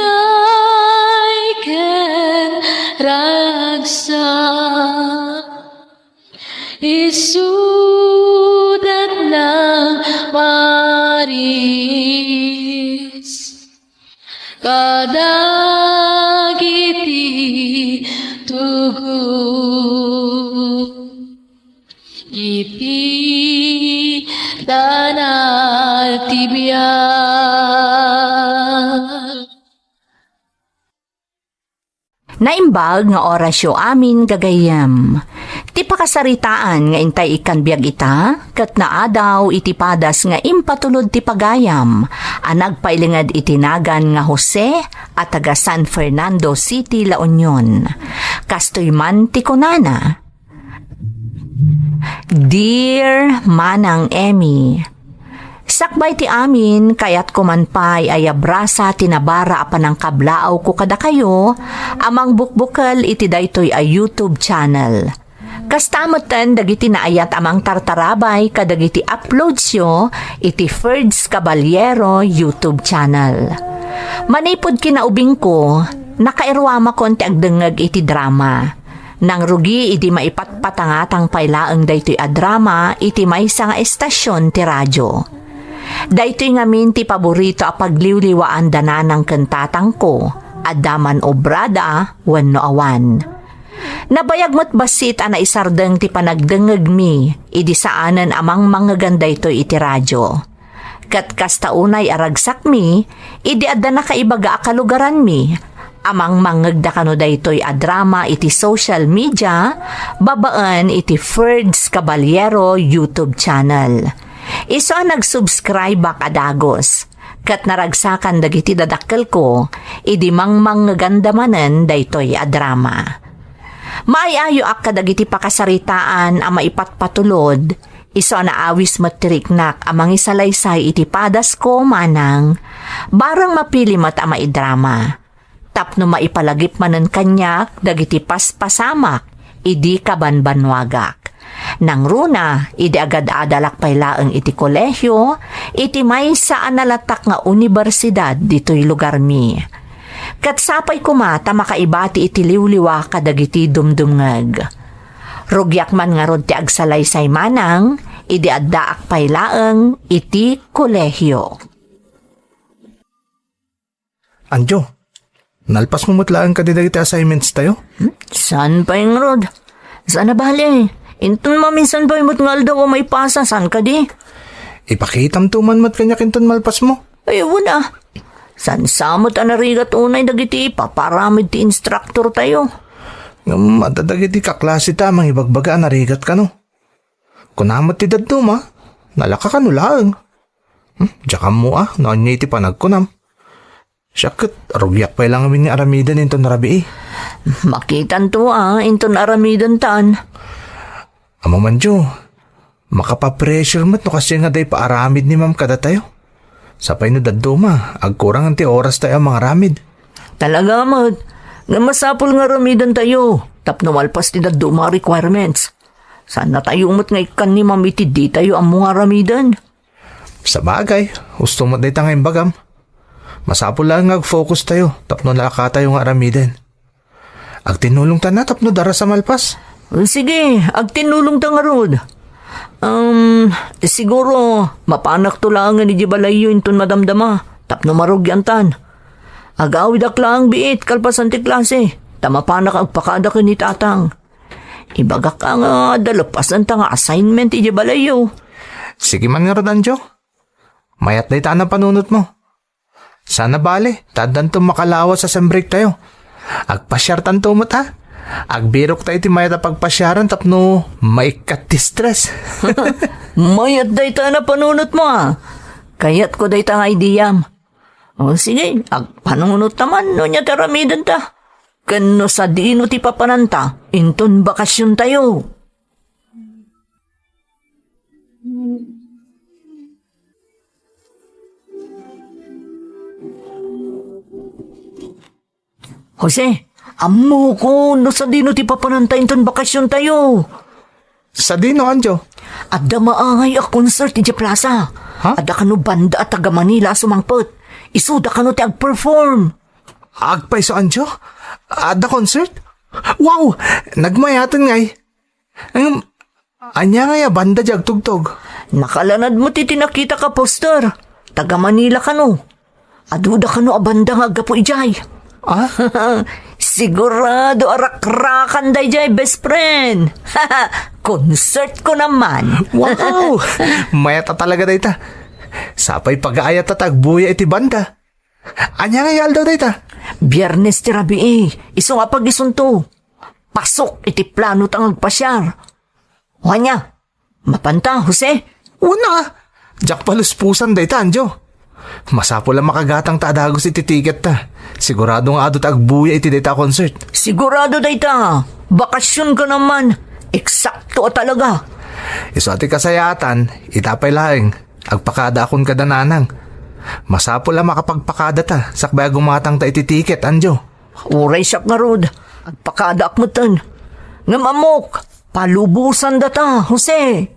ken ragsak isudat ng maris kadagiti tugu iti danal tibiyag. Naimbag nga orasyo amin gagayam. Ti pakasaritaan nga intay ikan biag ita, kat naadaw iti padas nga impatulod ti pagayam, anagpailingad itinagan nga Jose at taga San Fernando City, La Union. Kastoy man ti kunana. Dear Manang Emmy, sakbay ti amin kayat kumanpay ay abrasa tinabara apan ang kablaaw ko kada kayo amang bukbukal iti daytoy ay YouTube channel. Kastamatan dagiti naayat amang tartarabay kadagiti uploads yo iti Ferds Caballero YouTube channel. Manipod kinaubing ko, nakairwama kon ti agdengeg iti drama. Nang rugi iti maipatpatangatang pailaeng daytoy a drama iti maysa nga estasyon ti radyo. Daytoy ngamin ti paborito a pagliwliwaan dananang kentatang ko, adaman obrada wenno awan. Nabayag mo't basit a naisardeng ti panagdengeg mi, idi saanen amang manggaganday to'y iti radyo. Kat kastaunay aragsak mi, idi adda na kaibaga akalugaran mi, amang mangagda kano daytoy a drama iti social media, babaan iti Ferds Caballero YouTube channel. Iso ang nag-subscribe kadagos. Kat naragsakan dagiti dadakkel ko, idi mangmanggandamanen daytoy a drama. Maayayo ak kadagiti pakasaritaan ang maipatpatulod, iso na awis matiriknak amang isalaysay iti padas ko manang, barang mapili mat ang maidrama. Tapno maipalagip manen kanyak dagiti paspasamak, idi kabanbanwagak. Nang runa, idi agad adalak pailaeng iti kolehyo, iti may saan nalatak nga universidad dito'y lugar mi. Katsapay kumata makaibati iti liwliwa kadagiti dumdumngeg. Rugyak man nga rod ti agsalaysay manang, idi addaak pailaeng iti kolehyo. Anjo, nalpas mo mutlaan ka dagiti assignments tayo? San pa yung rod? Saan na bali? Intun maminsan pa yung mutngal daw o may pasa. San ka di? Ipakitam tuman mat kanya kinton malpas mo. Ay, wala. San samot anarigat unay dagiti paparamid ti instructor tayo. Madadagiti kaklase tamang ibagbaga narigat ka no. Kunamot ti daduma, nalaka ka nulang. Diyan mo noon niya iti panagkunam. Siyakit, rugyak pa lang amin ni aramidan inton rabi Makitan to inton aramidan tan. Amo manjo, makapapressure mo't no kasi nga day paaramid ni ma'am kada tayo. Sapay no daduma, agkurang ang ti oras tayo mga ramid. Talaga mat, nga masapol nga aramidan tayo. Tapno malpas ti daduma requirements. Saan na tayo umot nga ikan ni mamiti di tayo ang mga aramidan? Sa bagay, gusto mo day tangayong bagam. Masapol lang ag-focus tayo, tapno nalaka tayo nga aramidan. Ag tinulong ta na, tapno dara sa malpas. Sige, agtinulong ta nga rod. Siguro, mapanak to lang ni Jibalayo inton madamdama, tapno marugyan tan. Agawid ak lang biit, kalpasan ti klase, tamapanak agpakada ka ni tatang. Ibagak ka nga, dalapasan ta nga assignment ni Jibalayo. Sige man nga Rodanjo, mayat day taan ang panunot mo. Sana bale, tadan to makalawas sa sembrik tayo. Agpasyar tanto mo ta. Agbirok tayo ti mayat pagpasyaran tapno maikat ti stress. Mayat dayta na panunot mo Kayat ko dayta nga ideyam. O sige, agpanunot naman no niya taramidan ta. Kano sa dino ti papananta, inton bakasyon tayo. Jose, amo ko no sa dino ti papananta inton bakasyon tayo. Sa dino, Anjo? Adda maangay a concert ti Plaza. Ha? Adda kano banda at taga Manila sumangpot. Isuda kano ti ag-perform. Agpay so, Anjo? Ada concert? Wow! Nagmayatan ngay. Anya nga ya banda jag tugtog. Nakalanad mo ti tinakita ka poster. Taga Manila kano. Aduda kano a banda nga gapo ijay. Sigurado arak-rakan day jay best friend. Concert ko naman. Wow! Mayata talaga dayta. Sapay pag-aayat at agbuya iti banda. Anya nga yal daw dayta? Biyernes ti rabi iso nga pag-isunto. Pasok iti plano tang agpasyar. Wanya, mapanta, Jose. Una! Jak paluspusan dayta, Anjo. Masapo lang makagatang taadagos iti ticket ta. Sigurado nga adot agbuya iti dayta concert. Sigurado dayta. Bakasyon ka naman. Eksakto talaga. Iso ati kasayatan, itapay laeng. Agpakada akong kadananang. Masapo lang makapagpakada ta. Sakbay gumatang ta iti ticket, Anjo. Uray siya nga rod. Agpakadak mo tan. Ngamamok. Palubusan data, Jose.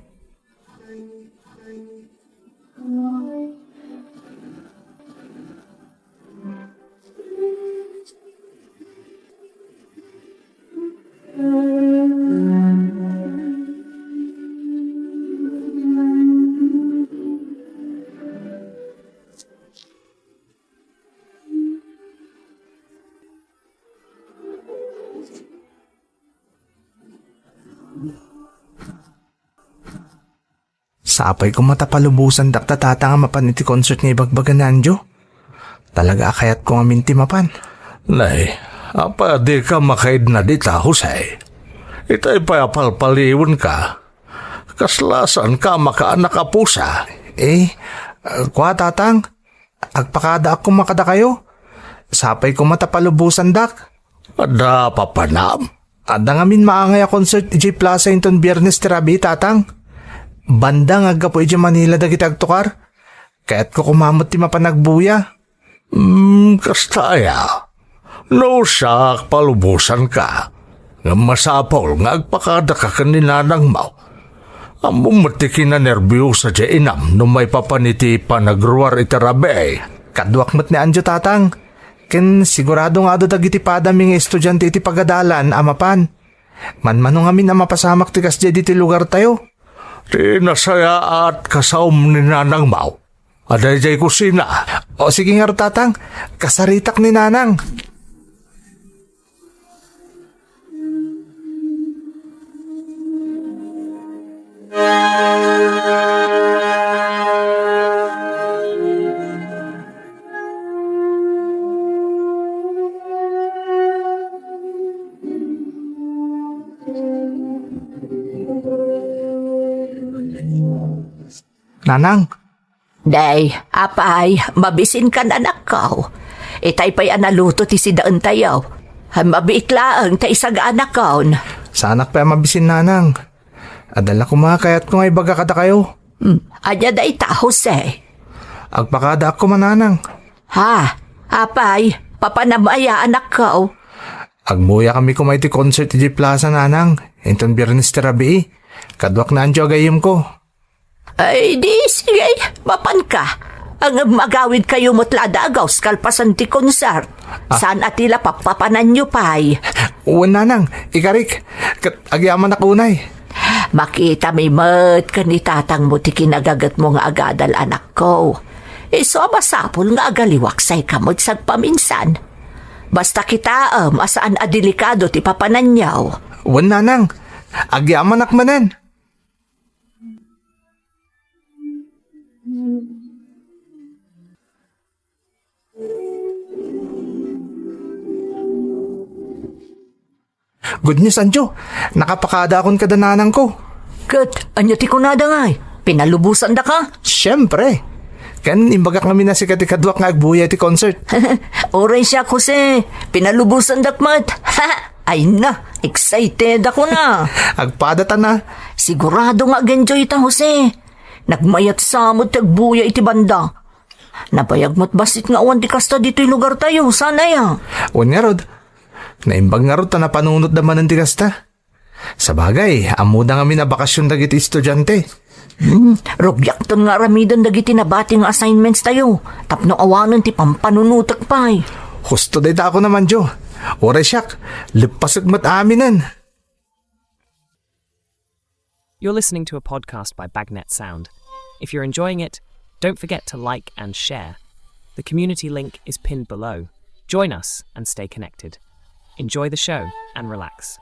Sapay ko matapalubusan dakta tata nga mapan iti concert nga ibagbagan na, Anjo. Talaga akayat ko nga minti mapan. Nay, apa di ka makaid na dita, Jose? Itay payapalpaliwan ka. Kaslasan ka makaanak ka pusa. Kwa tatang, agpakada ako makada kayo. Sapay ko matapalubusan dak. Ada papanam. Ada nga min maangay a concert iti Plaza inton Biyernes tirabi, tatang. Banda nga gapo iti Manila dagiti agtukar. Kaya't ko kumamot ti mapanagbuya. Kastaya. No sak palubusan ka. Nga masapol nga agpakada ka kaninanang mau. Among matiki na nervyusa di inam no may papaniti panagruar itarabe. Kadwak mat ni Anjo, tatang. Ken sigurado nga do dagiti padaming estudyante iti pagadalan amapan. Manmano nga min ang mapasamak ti kasdi diti lugar tayo. Di nasaya at kasaom ni nanang mau. Aday jay kusina. O sige nga ro, tatang. Kasaritak ni nanang. Nanang. Day, apay, mabisin ka na anak ko. Itay pa'y analuto ti si daan tayo. Mabiitlaang ta isag anak ko. Sa anak pa mabisin, nanang. Adala ko makakayat ko nga ibaga kada kayo. Anya day ta, Jose. Agpakada ako mananang. Ha, apay, papanamaya anak ko. Agmuya kami kumay ti concert ti Plaza, nanang. Inton Biyernes tirabi. Kadwak na Anjo agayim ko. Ay, di, sige, mapan ka. Ang magawid kayo motlada agaws kalpasan ti konsert. Saan atila papapanan nyo pa'y? Uwan, nanang. Ikarik. Agyaman na kunay. Makita may mat ka ni tatang mo ti kinagagat mo nga agadal anak ko. So masapol nga agaliwaksay ka mo sagpaminsan. Basta kita asaan adelikado ti papananyaw. Uwan, nanang. Agyaman nakmanen. Good news, Anjo. Nakapakada akong kadananang ko. Kat, anya ti kunada nga pinalubusan da ka? Siyempre. Kan imbaga kami na si katikadwak nga agbuya ti concert. Oray siya, Jose. Pinalubusan dakmat. Ay na, excited ako na. Agpadata na. Sigurado nga genjoy ta, Jose. Nagmayat samot tagbuya iti banda. Nabayag mo't basit nga awan ti kasta dito'y lugar tayo. Sana ya. Un nga rod. Naimbag nga rod ta napanunot naman ng ti kasta. Sa bagay, amuda nga na bakasyon dagiti estudyante. Robyakton nga ramidan dagiti nabati nga assignments tayo. Tapno awanan ti pampanunutak pa'y. Husto day ta ako naman, Jo. Oray siyak, lipasag mat aminan. You're listening to a podcast by Bagnet Sound. If you're enjoying it, don't forget to like and share. The community link is pinned below. Join us and stay connected. Enjoy the show and relax.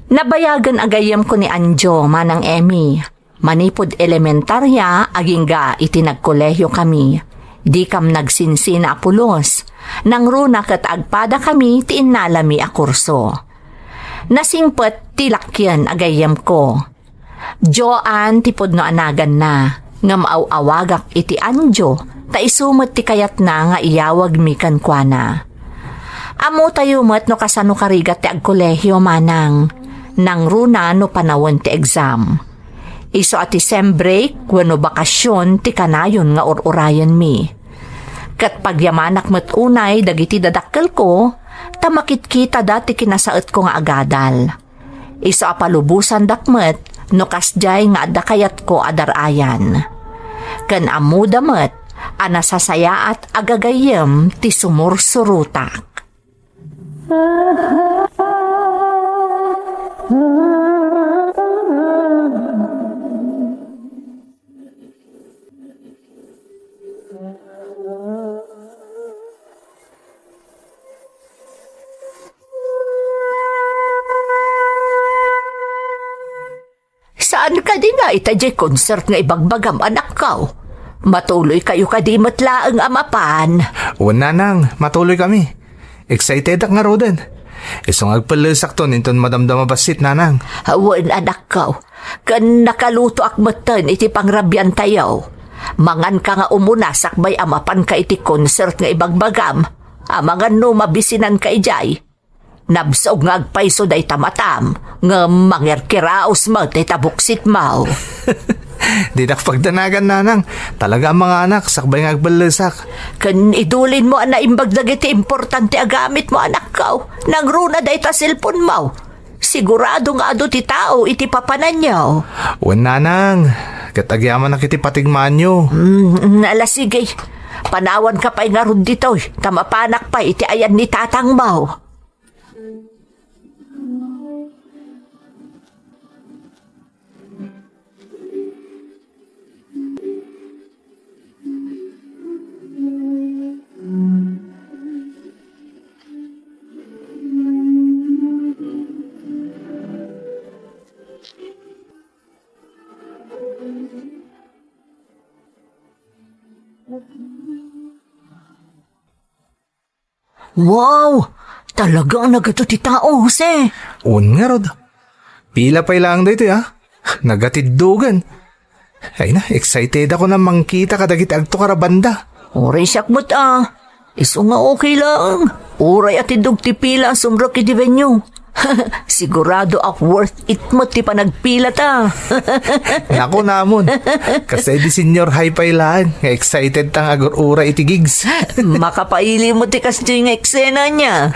Nabayagan agayam ko ni Anjo manang Emmy. Manipod elementarya agingga iti nagkolehyo kami. Di kam nagsinsina apulos. Nang runa kat agpada kami ti inalami a kurso. Nasingpet tilakyan agayam ko. Joan tipod no anagan na. Nga maaw-awagak iti Anjo. Ta isumot ti kayat na nga iyawag mi kankwana. Amo tayo mat no kasano karigat ti agkolehyo manang. Nang runa no panawon ti exam. Iso ati sem break, wano bakasyon ti kanayon nga ururayan mi. Kat pagyamanak met unay dagiti dadakkel ko, tamakit kita dati kinasaet ko nga agadal. Iso apalubusan dakmet, no kasjay nga adakayat ko adarayan. Kan amu damet, anasasaya at agagayem ti sumursurutak. Saan ka di nga itajay concert nga ibagbagam anak ka? Matuloy kayo kadimat laang amapan. Una nang, matuloy kami. Excited ak nga roden. Isong agpalasak to ninton madamdama basit nanang. Hawan anak ka. Kan nakaluto akmatan iti pangrabyan tayo. Mangan ka nga umunasak bay amapan ka iti concert nga ibagbagam. Amangan no mabisinan ka ijay. Nabsog nga agpaiso day tamatam. Nga mangirkiraos mo tay tabuksit mo. Di nakapagdanagan nanang. Talaga ang mga anak, sakbay nga agbalasak. Kan idulin mo na imbag dagiti importante agamit mo anak ka. Nangruna day ta cellphone mo. Sigurado nga ado ti tao iti papanan niyo. Wan nanang, katagyaman na kiti patigman nyo. Nala sige. Panawan ka pa'y nga ron dito. Tamapanak pa iti ayan ni tatang mo. Wow! Talagang nagato ti tao, Jose. Un nga rod. Pila pa ilang dito ya. Nagatiddugan. Ay na, excited ako na mangkita kadagit agto karabanda. Oray siyak mo't Iso nga okay lang. Oray at idug ti pila sumrok iti venue. Sigurado worth it mo ti panagpila ta. Naku namon. Kasi di senior high pa ilaan. Nga excited tang agor-ura iti gigs. Makapaili mo ti kas yung eksena niya.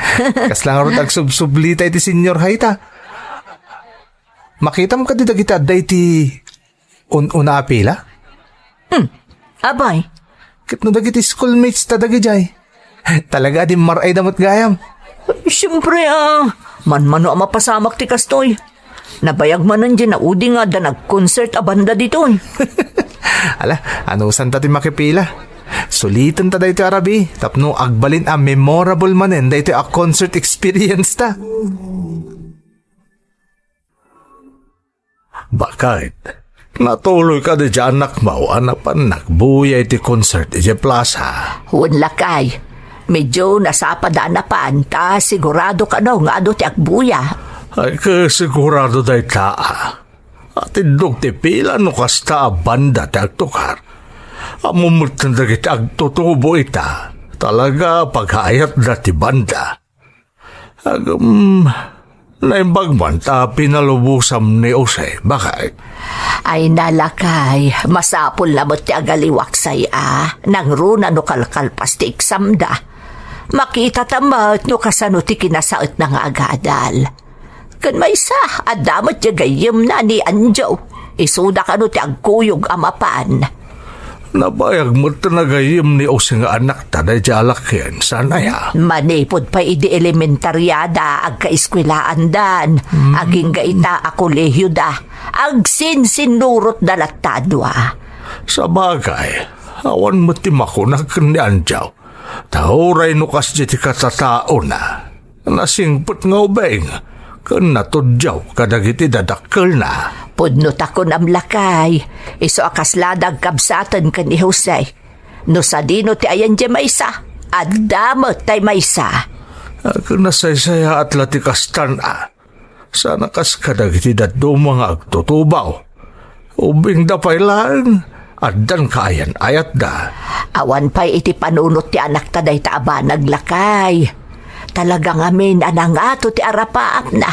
Kas lang rin agsubsublita iti senior high ta. Makita mo ka dito kita day ti una apila? Abay, Kit no dagiti schoolmates ta dagijay. Talaga di maray damot gayam. siyempre manmano ang mapasamak ti kastoy. Nabayag manan dyan na udi nga da nag-concert a banda dito. Ala, ano saan ti makipila? Sulitan ta dito Arabi. Tapno agbalin a memorable manen dito a concert experience ta. Bakit? Natuloy ka di dyan anak mo, anapan nagbuyay ti concert di plaza. Huwag lakay. Medyo nasapadaan na pa, ta sigurado ka daw nga ado ti agbuya. Ay kasigurado day taa. At indog ti pila no kasta banda ti agtukar. Amumultan da kita agtutubo ita. Talaga paghayat na ti banda. Naimbag man ta pinalubusam ni Jose. Bakit? Ay nalakay, masapol na mo ti agaliwak saya. Nang runa no kalkalpas ti iksamda. Makita tamat no kasano ti kinasaot na nga agadal. Kan may isa, adamot ti gayem na ni Anjo. Isuda ka no ti agkuyog amapan. Nabayag mo tanagayim ni Jose nga anak ta na jalakyan. Sana ya? Manipod pa idi elementaryada ag kaeskwelaan dan. Aging gaita a kolehiyo da. Ag sinurot dalatadwa. Sa bagay, awan mo timakunak ni Anjaw. Tauray no kas di ti katatao na. Nasingpot nga ubeng. Kan natudyaw kadagiti dadakkel na. Pudnot ako namlakay. Iso akasladag kabsatan kan ni Jose. No sa dino ti ayan di maysa. At damot tay maysa. Ako nasaysaya at latikastan a. Sana kas kadagiti daddo mga agtutubaw. Ubing dapay lang. Addan kaayan ayat da. Awan pa'y iti panunot ti anak taday taaba naglakay. Talagang amin anangato ti arapaap na.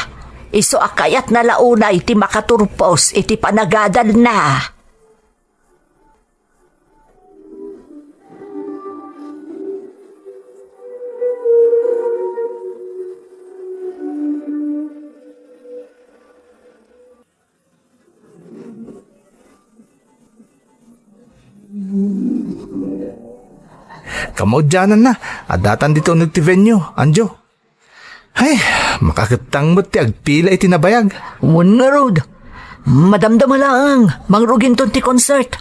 Iso akayat na launa iti makaturpos iti panagadal na. Kamodyanan na, adatan dito nagti-venue, Anjo. Ay, makakitang mo ti agpila iti nabayag. Mun nga rod. Madamdama lang. Mangrugin ton ti concert.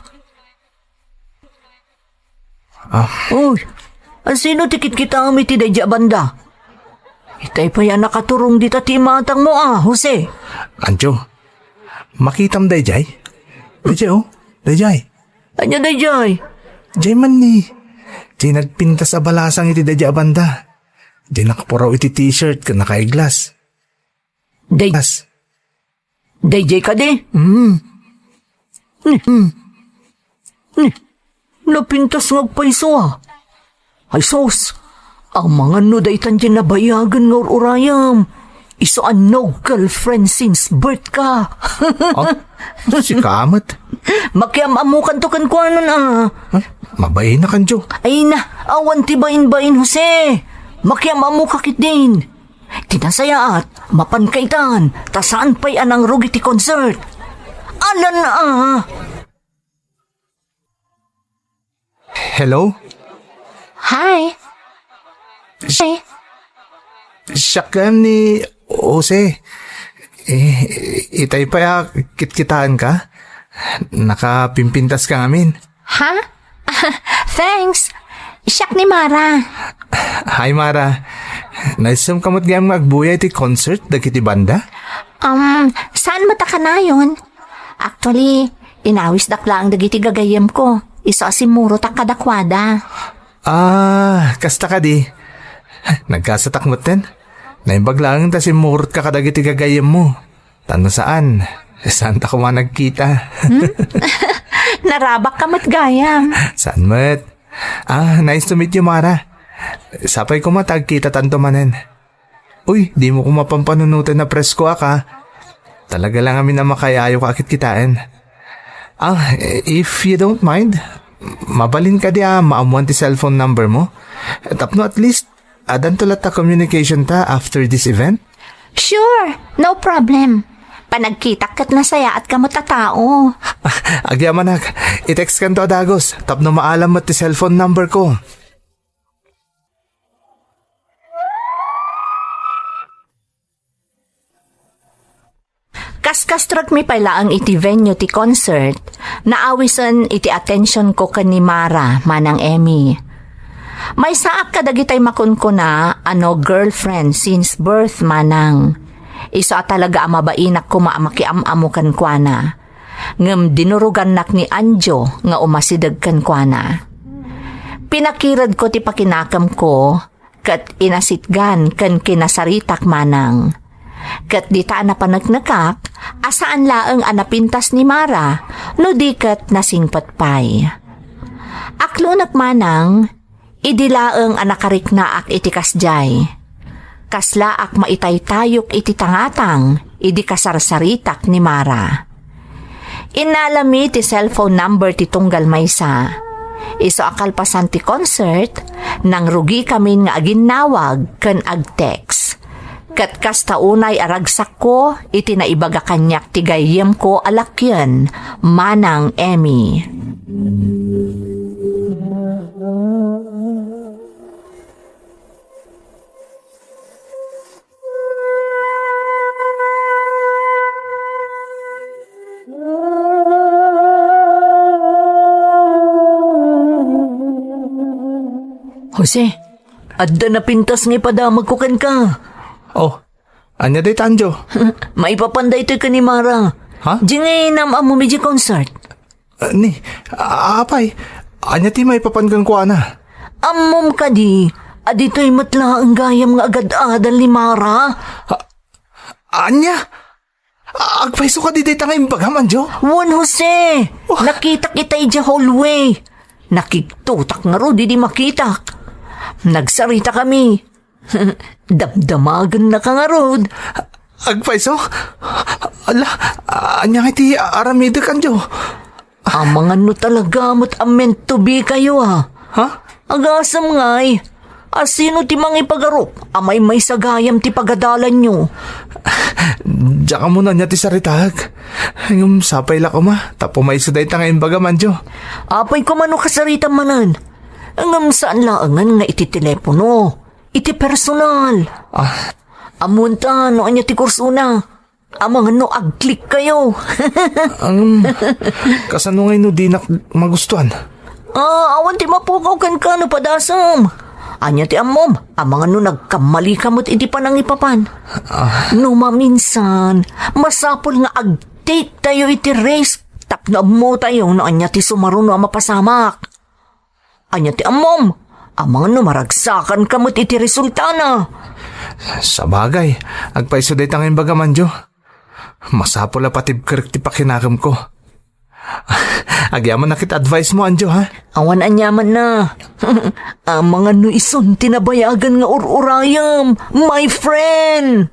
Uy, sino tikit kita ang iti dadya banda? Itay pa yan nakaturong dita ti matang mo Jose. Anjo, makitam dayjay. Dayjay oh, dayjay. Anya dayjay? Jay man ni. Jay nagpinta sa balasang iti dadya banda. Jay nakapuraw iti t-shirt ka nakaiglas. Dayjay ka di? Napintas ngagpaiso Ay sos, ang mga nudaytan dyan nabayagan ng urayam. Iso an no girlfriend since birth ka. Si Kamat. Makiamamukan to kan kuanan Mabay na Kanjo. Ay na, awan ti bain-bain Jose. Makiamamukakit din. Tinasayaat, mapankaitan, tasaan pa'y anang rugi ti concert. Alan na Hello? Hi. Siyakam ni Jose. Itay pa kitkitaan ka? Nakapimpintas ka ngamin. Ha? Thanks. Siyak ni Mara. Hi Mara. Naisam kamot gayam magbuya iti concert dagiti banda? Saan mo ta ka na yun? Actually, inawis dakla ang dagiti gagayam ko. Iso asimuro ta kadakwada. Kasta ka di. Nagkasatakmot din. Naimbag lang ta simurot ka kadagiti gagayam mo. Tano saan? Saan ta kuma nagkita? Narabak ka matgayam. Saan mat? Nice to meet you Mara. Sapay ko matagkita tanto manen. Uy, di mo ko mapampanunutan na presko ka. Talaga lang amin na makayayo ka akit kitain. If you don't mind, mabalin ka di maamuan ti cellphone number mo. Tapno at least, adan tulat ta communication ta after this event. Sure, no problem. Panagkita kat na saya at kamutatao. Agyamanak, i-text kan to adagos. Tapno maalam mo ti cellphone number ko. Kaskastrag mi pala ang iti venue ti concert. Naawisan iti attention ko kan ni Mara, manang Emmy. May saak kadagitay makunkuna girlfriend since birth manang. Iso talaga amabainak ko maamakiamamukan kwa na. Ngam dinurugan nak ni Anjo nga umasidag kan kwa na. Pinakirad ko ti pakinakam ko, kat inasitgan kan kinasaritak manang. Kat di ta na panagnakak, asaan laeng anapintas ni Mara, no di kat nasingpatpay. Aklo nagmanang, idilaeng anakarik na ak iti kasjay. Kasla ak maitaytayok iti tangatang, idi kasarsaritak ni Mara. Inalami ti cellphone number ti tunggal maysa. Iso akalpasan ti concert, nang rugi kami nga aginawag kan ag-text. Kat kastaunay aragsak ko, iti naibaga kanyak ti gayem ko alakyan, manang Emmy. Jose, adda na pintas nga ipadamag ko kan ka. Oh, anya day Tanjo? Maipapanday to ka ni Mara. Ha? Di nga inamam mo medyo concert. Apay, anya ti may papanggang ko na. Amom ka di, adito'y matla ang gayam nga agad-adal ni Mara. Anya? Agpaiso ka di day tangay bagam, Anjo? Juan Jose, nakita kita ija hallway. Nakiktutak nga ro, di makitak. Nagsarita kami. Damdamagan na ka nga rod. Agpaiso? Ala, anya nga ti aramida Anjo? Ang mga no talaga mo't meant to be kayo Ha? Agasam nga'y. Asino ti mang ipagarop? Amay may sagayam ti pagadalan nyo. Diyan ka muna niya ti saritag. Yung sapay la ko ma. Tapo may suday tangay bagam, Anjo. Apay ko mano kasarita manan. Ang saan laangan nga iti telepono. Iti personal. Amunta no anya ti kursuna. Amang no agklik kayo. Kasano ngay no di magustuhan? Awan ti mapukaw kan ka no padasam. Anya ti amom. Amang no nagkamali kamot iti panang ipapan. No maminsan, masapol nga agtake tayo iti race. Tapno mo tayo no anya ti sumaruno ang mapasamak. Anya ti amom. Amang no maragsakan kamot iti resulta na. Sa bagay, agpaiso day tangay bagam, Anjo. Masapol na pati kirk ti pakinakam ko. Agyaman na kita advice mo, Anjo, ha? Awan anyaman na. Ang mga nuison tinabayagan nga ururayam, my friend.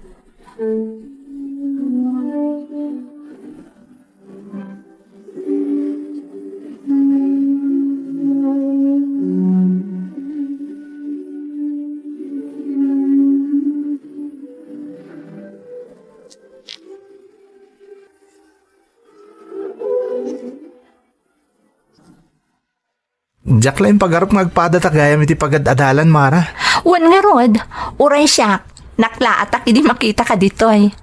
Jack lang pagarap magpada tagayam iti pagad-adalan, Mara. Wan nga rod, uray siya, naklaatak hindi makita ka ditoy.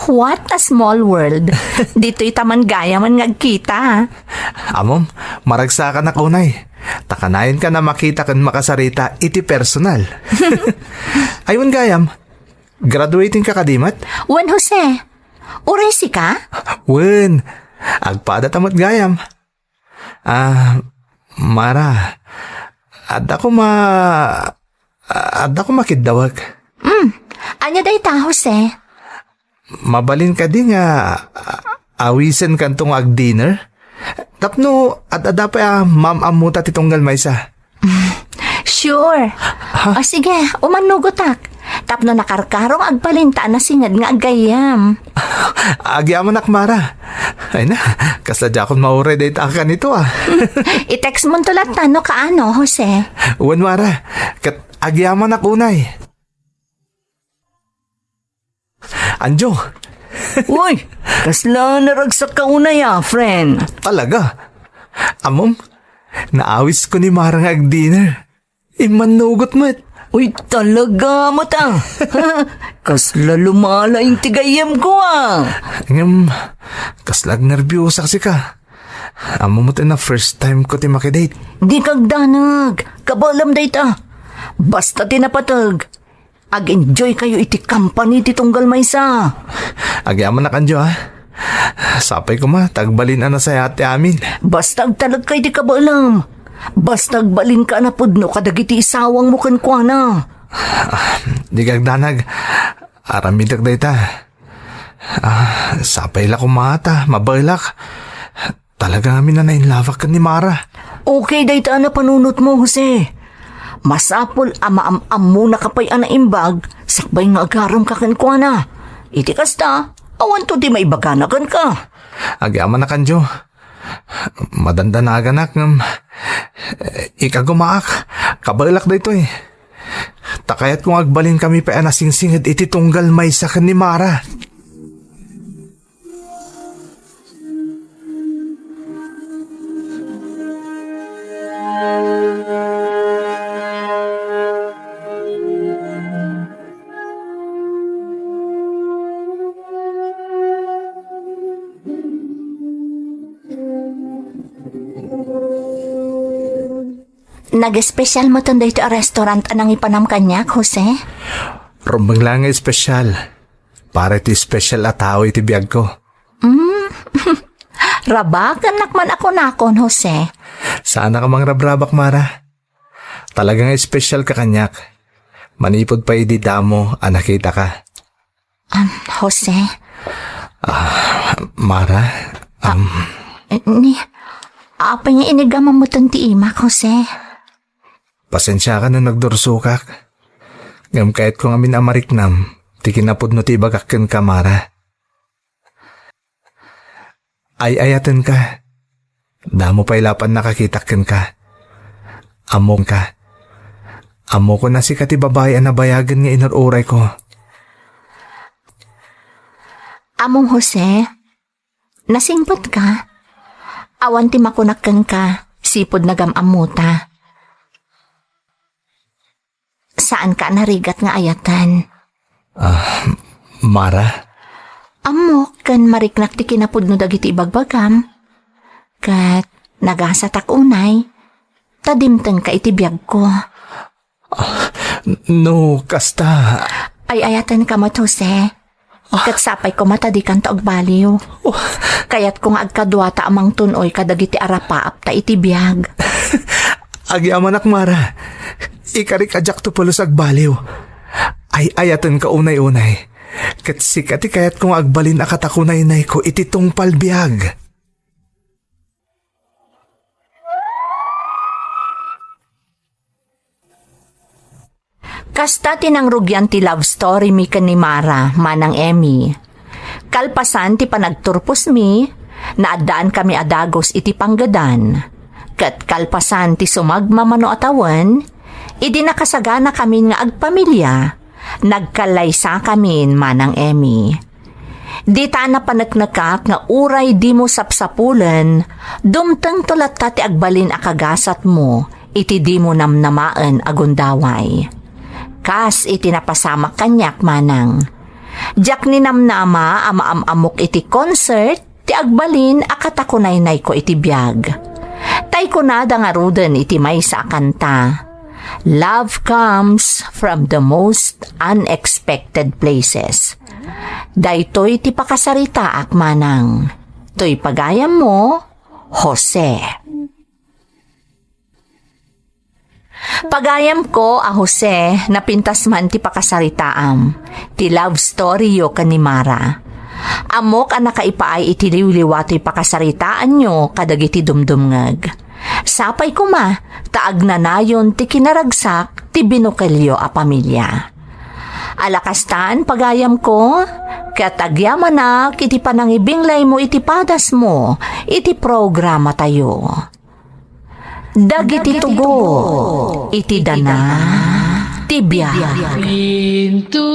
What a small world. Dito'y taman gaya man ngagkita. Amom, maragsakan na kunay. Takanayan ka na makita kan makasarita iti personal. Ayun gayam, graduating ka kadimat? Wan Jose, uray si ka? Wen, agpada tamot gayam. Mara, adda ko makidawag. Anya day ta, Jose? Mabalin ka di nga awisen kantong ag-dinner? Tapno, at ada pa ma'am amuta titunggal maysa. Sure. O sige, umanugotak. Tapno nakarkarong agpalinta na singad nga agayam. Agyaman akmara. Ay na, kasadya akong mauray day taka nito I-text mo tulat na no kaano, Jose. Uwan Mara, kat agyaman akunay. Anjo. Uy, kasla naragsak ka unay friend. Talaga? Amom, naawis ko ni Marang ag-dinner. Imanugot mo't. Uy, talaga mata. Kasla lumala yung tigayam ko Kaslag nervyosa kasi ka. Amo mo na first time ko ti makidate. Di kagdanag, kabalam dayta. Basta tinapatag. Ag-enjoy kayo iti company ti tunggal maysa. Agyaman na kanjo Sapay ko ma, tagbalin na sa ate amin. Bastag talag kay di ka ba alam. Bastag balin ka na pudno kadagiti isawang mo kan kwa na. Di kagdanag, aramidag da ita. Sapay la kumata, mabailak. Talaga amin na nainlavak ka ni Mara. Okay, dayta na panunot mo, Jose. Masapol amaam-am mo na kapay na imbag, sakbay nga agaram ka kan kwa na. Iti kasta, awan to di maibaganagan ka. Agyaman na kanjo. Madandanagan ng ikagumaak. Kabailak da ito eh. Takayat kung agbalin kami pa anasingsingid iti tunggal may sa ni Mara. Nag-espesyal mo tanda ito restaurant anang ipanam kanyak, Jose? Rumbang lang nga espesyal. Para iti espesyal at tao iti biyag ko. Rabakan nakman ako nakon, Jose. Sana ka mang rabrabak, Mara. Talagang espesyal ka kanyak. Manipod pa idi damo, nakita ka. Jose? Mara, Apa niya inigaman mo ti imak, Jose? pasensya ka na nagdursukak. Ngam kahit kung amin amariknam, ti kinapod no ti bagakken ka, Mara. Ay-ayaten ka. Damo pa ilapan nakakitakken ka. Among ka. Amo ko na si kati babae na bayagan nga inururay ko. Among Jose, nasingpot ka. Awan ti makunakkan ka, sipod na gamamuta. Saan ka narigat nga ayatan? Mara? Amo, kan mariknak ti kinapod no dagiti ibagbagam. Kat nagasatak unay, tadimten ka iti biyag ko. No, kasta. Ay ayatan ka mat, Jose. Kat sapay ko matadikan to agbaliw. Kayat kung agkadwata amang tunoy kadagiti arapaap ta iti biyag. Agyaman ak, Mara. Ikarik ajak to pulos agbaliw. Ay ayatan ka unay-unay. Kat sikati kayat kung agbalin akatakunay-nay ko iti tungpal biyag. Kasta tinangrugyan ti love story mi ken ni Mara, manang Emmy. Kalpasan ti panagturpos mi, naadaan kami adagos iti panggadan. Kat kalpasan ti sumagmamano atawan, idi nakasagana kami nga agpamilya, nagkalaysa kami manang Emmy. Di ta na panagnakak nga uray di mo sapsapulan, dumteng tulat ta ti agbalin akagasat mo, iti di mo namnamaan agundaway. Kas iti napasamak kanyak manang. Diyak ni namnama amaamamok iti concert, ti agbalin akatakunaynay ko iti biyag. Tay ko nada nga ruden iti may sa kanta. Love comes from the most unexpected places. Daytoy iti pakasarita ak manang. Toy pagayam mo, Jose. Pagayam ko Jose napintas man ti pakasaritaam, ti love story yo kan ni Mara. Amok ang nakaipaay iti liwliwa ti pakasaritaan nyo kadagiti dumdumngag. Sapay ko ma, taag na nayon ti kinaragsak ti binukelyo a pamilya. Alakastan pagayam ko, katagyaman na iti panangibinglay mo iti padas mo, iti programa tayo. Dagiti tugo, iti dana, tibya. Pintun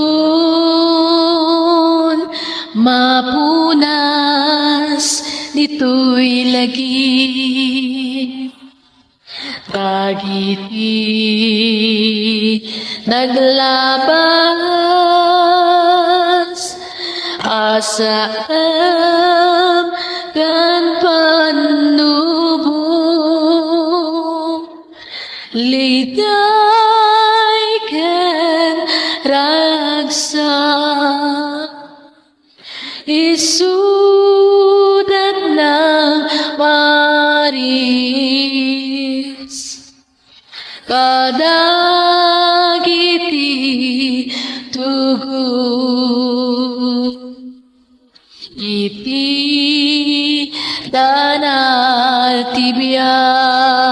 mapunas dito'y lagi. Dagiti naglabas asam kan panubong liday ken ragsak isu ng maris. Kadagiti tugon. Iti danal tibiyay.